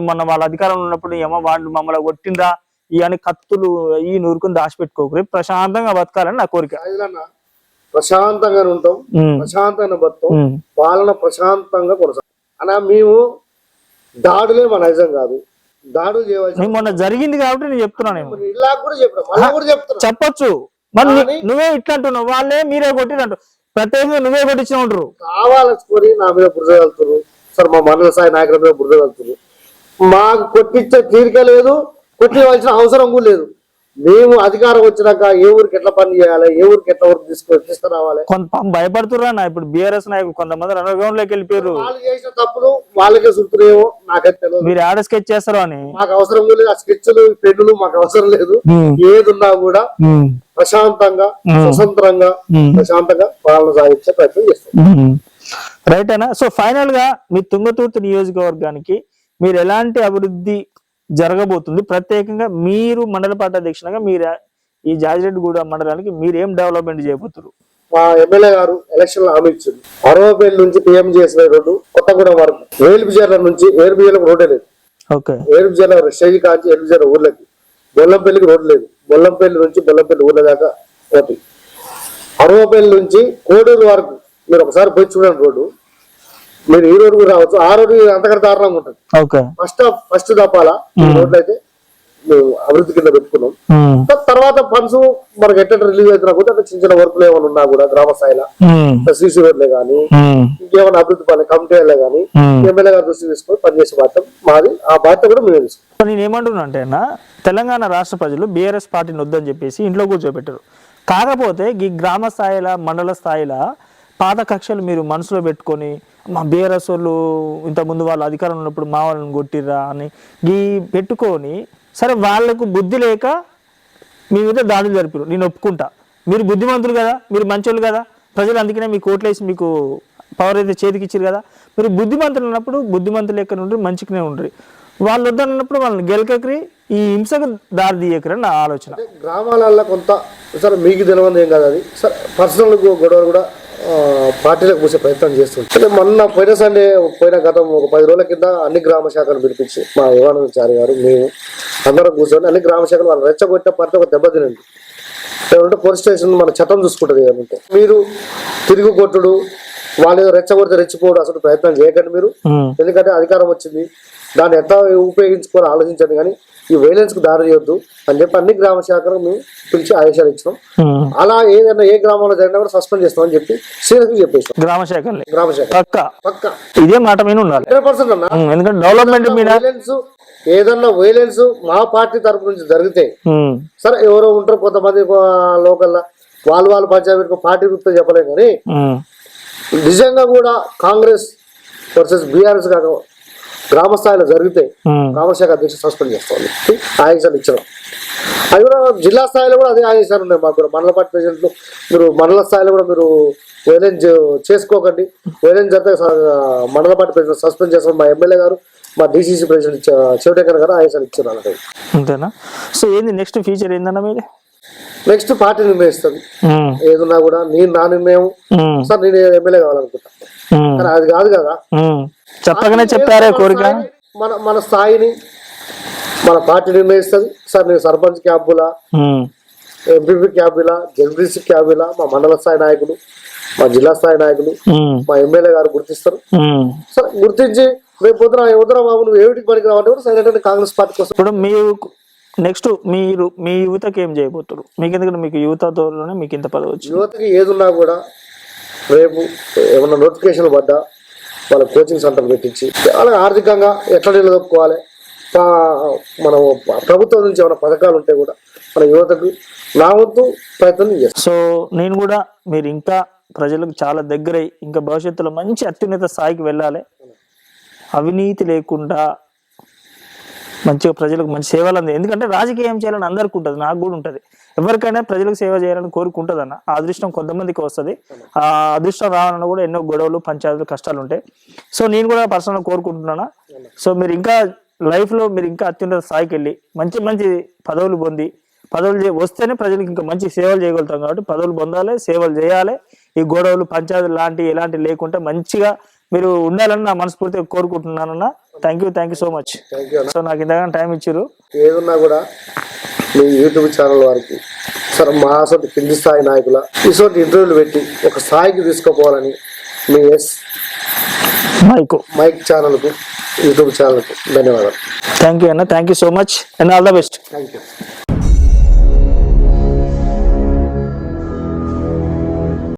మన వాళ్ళ అధికారంలో ఉన్నప్పుడు ఏమో వాళ్ళు మమ్మల్ని కొట్టిందా ఇవన్నీ కత్తులు ఈ నూరుకుని దాచిపెట్టుకోకరి, ప్రశాంతంగా బతకాలని నా కోరిక. ప్రశాంతంగా ఉంటాం, ప్రశాంతంగా బతుకుతాం, పాలన ప్రశాంతంగా కొనసాగుతాం అన్న. మేము దాడులే మన నైజం కాదు, దాడులు చేయవలసి నేను మొన్న జరిగింది కాబట్టి నేను చెప్తున్నాను. నేను ఇలా కూడా చెప్పిన మళ్ళీ కూడా చెప్తున్నా. చెప్పొచ్చు, మరి నువ్వే ఇట్లా అంటున్నావు, వాళ్ళే మీరే కొట్టినట్టు ప్రత్యేకంగా నువ్వే కొట్టించిన ఉంటారు. కావాలనుకొని నా మీద బురద వెళ్తున్నారు సార్, మా మండల స్థాయి నాయకుల మీద బురద వెళ్తున్నారు. మాకు కొట్టించే తీరిక లేదు, కొట్టివలసిన అవసరం కూడా లేదు. మేము అధికారం వచ్చినాక ఏ ఊరికి ఎట్లా పని చేయాలి, ఏ ఊరికి ఎట్లా ఊరికి తీసుకురావాలి కొంత భయపడుతురా నా. ఇప్పుడు బీఆర్ఎస్ నాయకులు కొంతమంది అండర్గ్రౌండ్ లోకి వెళ్ళిపోయారు. వాళ్ళు చేసిన తప్పులు వాళ్ళకే చూస్తున్నాయేమో నాకైతే తెలియదు. మీరు ఆడ స్కెచ్ చేస్తారు అని మాకు అవసరం లేదు. ఆ స్కెచ్లు పెన్నులు మాకు అవసరం లేదు. ఏది ఉన్నా కూడా ప్రశాంతంగా స్వతంత్రంగా ప్రశాంతంగా పాలన సాగించే ప్రయత్నం చేస్తాం. రైట్ అయినా. సో ఫైనల్ గా మీ తుంగతుర్తి నియోజకవర్గానికి మీరు ఎలాంటి అభివృద్ధి జరగబోతుంది, ప్రత్యేకంగా మీరు మండల పార్టీ అధ్యక్షునిగా మీరు ఈ జాజిరెడ్డిగూడ మండలానికి మీరు ఏం డెవలప్మెంట్ చేయబోతున్నారు? మా ఎమ్మెల్యే గారు ఎలక్షన్ లో హామీ ఇచ్చింది. అరవపల్లి నుంచి PMGS రోడ్డు కొత్తగూడెం వరకు, ఏలుబిజర్ల నుంచి ఏరుబిజర్లకు రోడ్డే లేదు. ఏరుబిజర్ల స్టేజ్ కాంచి ఏలుబిజర్ల ఊర్లకి, బొల్లంపల్లికి రోడ్డు లేదు. బొల్లంపల్లి నుంచి బొల్లంపల్లి ఊర్ల దాకా ఒకటి. అరవపల్లి నుంచి కోడూరు వరకు మీరు ఒకసారి పోయి చూడండి రోడ్డు. మీరు ఈ రోడ్డు రావచ్చు, ఆ రోడ్డు అంతకంటే దారుణంగా ఉంటుంది. ఫస్ట్ తప్పాలా రోడ్లు అయితే మేము అభివృద్ధి కింద పెట్టుకున్నాం. తర్వాత ఫండ్స్ మనకి ఎట్లా రిలీజ్ అవుతున్నా కూడా అక్కడ చిన్న చిన్న వర్కులు ఏమైనా ఉన్నా కూడా గ్రామ స్థాయిలో CC రోడ్లే కానీ ఇంకేమైనా అభివృద్ధి పని కమిటీలే కానీ ఎమ్మెల్యే గారు దృష్టి తీసుకొని పనిచేసే బాధ్యత మాది. ఆ బాధ్యత కూడా మేము తీసుకుంటాం. నేను ఏమంటున్నా అంటే తెలంగాణ రాష్ట్ర ప్రజలు BRS పార్టీని వద్దని చెప్పేసి ఇంట్లో కూర్చోబెట్టారు. కాకపోతే ఈ గ్రామ స్థాయిలో మండల స్థాయిలో పాత కక్షలు మీరు మనసులో పెట్టుకొని మా BRS వాళ్ళు ఇంతకుముందు వాళ్ళు అధికారంలో ఉన్నప్పుడు మా వాళ్ళని కొట్టిర్రా అని ఈ పెట్టుకొని, సరే వాళ్ళకు బుద్ధి లేక మీ మీద దాడులు జరిపారు, నేను ఒప్పుకుంటా. మీరు బుద్ధిమంతులు కదా, మీరు మంచోళ్ళు కదా, ప్రజలు అందుకనే మీకు ఓట్లేసి మీకు పవర్ అయితే చేతికి ఇచ్చారు కదా. మీరు బుద్ధిమంతులు ఉన్నప్పుడు బుద్ధిమంతులు ఎక్కడ ఉండరు, మంచిగానే ఉండరు. వాళ్ళు వద్దన్నప్పుడు వాళ్ళని గెలకరి ఈ హింసకు దారి తీయకరని నా ఆలోచన. గ్రామాలలో కొంత సరే మీకు తెలియదు ఏం కాదు, అది సరే పర్సనల్ గొడవలు కూడా పార్టీలకు పూసే ప్రయత్నం చేస్తుంటే మొన్న పోయిన గతం ఒక 10 రోజుల కింద అన్ని గ్రామ శాఖలు పిలిపించి మా యువానందచారి గారు మేము అందరం కూర్చొని అన్ని గ్రామ శాఖలు వాళ్ళు రెచ్చగొట్టే పార్టీ ఒక దెబ్బ తినండి. ఏమంటే పోలీస్ స్టేషన్ మన చట్టం చూసుకుంటుంది. ఏమంటే మీరు తిరిగి కొట్టుడు, వాళ్ళు రెచ్చగొడితే రెచ్చిపోవడం అసలు ప్రయత్నం చేయకండి మీరు. ఎందుకంటే అధికారం వచ్చింది, దాన్ని ఎట్లా ఉపయోగించుకోవాలో ఆలోచించండి, కానీ ఈ వైలెన్స్ కు దారి చేయొద్దు అని చెప్పి అన్ని గ్రామ శాఖలకు మేము పిలిచి ఆదేశాలు ఇచ్చినాం. అలా ఏదైనా ఏ గ్రామంలో జరిగినా కూడా సస్పెండ్ చేస్తామని చెప్పి సీరియస్ చెప్పేసాం. గ్రామ శాఖ పక్క ఇదే మాట మీద ఉండాలి 100% అన్న. ఎందుకంటే డెవలప్మెంట్ వైలెన్స్ ఏదన్నా వైలెన్స్ మా పార్టీ తరపు నుంచి జరిగితే సరే ఎవరో ఉంటారు కొంతమంది లోకల్ వాళ్ళు పంచాయతీ పార్టీ గుర్తు చెప్పలేం, కానీ నిజంగా కూడా కాంగ్రెస్ వర్సెస్ BRS కాక గ్రామ స్థాయిలో జరిగితే గ్రామశాఖ అధ్యక్షుడు సస్పెండ్ చేస్తామని ఆదేశాలు ఇచ్చడం. అది కూడా జిల్లా స్థాయిలో కూడా అదే ఆదేశాలు ఉన్నాయి మాకు కూడా. మండల పార్టీ ప్రెసిడెంట్లు మీరు మండల స్థాయిలో కూడా మీరు వైలెన్స్ చేసుకోకండి, వైలెన్స్ జరిగితే మండల పార్టీ ప్రెసిడెంట్ సస్పెండ్ చేస్తాం. మా ఎమ్మెల్యే గారు మా DCC ప్రెసిడెంట్ శివశంకర్ గారు ఆదేశాలు ఇచ్చారు అన్నట్టు. అంతేనా? సో ఏంది నెక్స్ట్ ఫ్యూచర్ ఏందన్నా మీది? నెక్స్ట్ పార్టీ నిర్ణయిస్తుంది ఏదున్నా కూడా. నా నిర్ణయం సార్ నేను ఎమ్మెల్యే కావాలనుకుంటా, కానీ అది కాదు కదా. చెప్పగానే చెప్పారే కోరిక. మన స్థాయిని మన పార్టీ నిర్ణయిస్తుంది. సార్ నేను సర్పంచ్ క్యాబులా, ఎంపీపీ క్యాబులా, జడ్పీసీ క్యాబులా మా మండల స్థాయి నాయకులు, మా జిల్లా స్థాయి నాయకులు, మా ఎమ్మెల్యే గారు గుర్తిస్తారు. సరే గుర్తించి రేపు పొద్దున వద్దురా బాబు నువ్వు ఏమిటికి పనికి రావంటే కూడా సైలెంట్ కాంగ్రెస్ పార్టీ కోసం. ఇప్పుడు నెక్స్ట్ మీరు మీ యువతకి ఏం చేయబోతున్నారు? మీకు ఎందుకంటే మీకు యువతతోనే మీకు ఇంత పదవి వచ్చింది. యువతకి ఏదున్నా కూడా రేపు ఏమన్నా నోటిఫికేషన్ పడ్డా వాళ్ళ కోచింగ్ సెంటర్ పెట్టించి వాళ్ళకి ఆర్థికంగా ఎట్లా నిలదొక్కుకోవాలి, మనం ప్రభుత్వం నుంచి ఏమైనా పథకాలు ఉంటే కూడా మన యువతకు నా వంతు ప్రయత్నం చేస్తాం. సో నేను కూడా మీరు ఇంకా ప్రజలకు చాలా దగ్గరై ఇంకా భవిష్యత్తులో మంచి అత్యున్నత స్థాయికి వెళ్ళాలి, అవినీతి లేకుండా మంచిగా ప్రజలకు మంచి సేవలు అంది. ఎందుకంటే రాజకీయం చేయాలని అందరికీ ఉంటుంది, నాకు కూడా ఉంటుంది. ఎవరికైనా ప్రజలకు సేవ చేయాలని కోరుకుంటుంది అన్న. ఆ అదృష్టం కొంతమందికి వస్తుంది. ఆ అదృష్టం రావాలన్నా కూడా ఎన్నో గొడవలు పంచాయతీలు కష్టాలు ఉంటాయి. సో నేను కూడా పర్సనల్గా కోరుకుంటున్నాను. సో మీరు ఇంకా లైఫ్లో మీరు ఇంకా అత్యున్నత స్థాయికి వెళ్ళి మంచి మంచి పదవులు పొంది పదవులు వస్తేనే ప్రజలకు ఇంకా మంచి సేవలు చేయగలుగుతాం. కాబట్టి పదవులు పొందాలి, సేవలు చేయాలి. ఈ గొడవలు పంచాయతీలు లాంటివి ఎలాంటివి లేకుండా మంచిగా మీరు ఉండాలని నా మనస్ఫూర్తిగా కోరుకుంటున్నానన్నా. Thank you so much. So నాకు ఇంతగా టైం ఇచ్చారు. ఏదున్నా కూడా మీ యూట్యూబ్ ఛానల్ వారికి సరే మా అసలు కింది స్థాయి నాయకుల ఇటువంటి ఇంటర్వ్యూలు పెట్టి ఒక స్థాయికి తీసుకుపోవాలని మీ మైక్ ఛానల్కు యూట్యూబ్ ఛానల్కు ధన్యవాదాలు. థ్యాంక్ యూ అన్న, thank you so much and all the best. Thank you.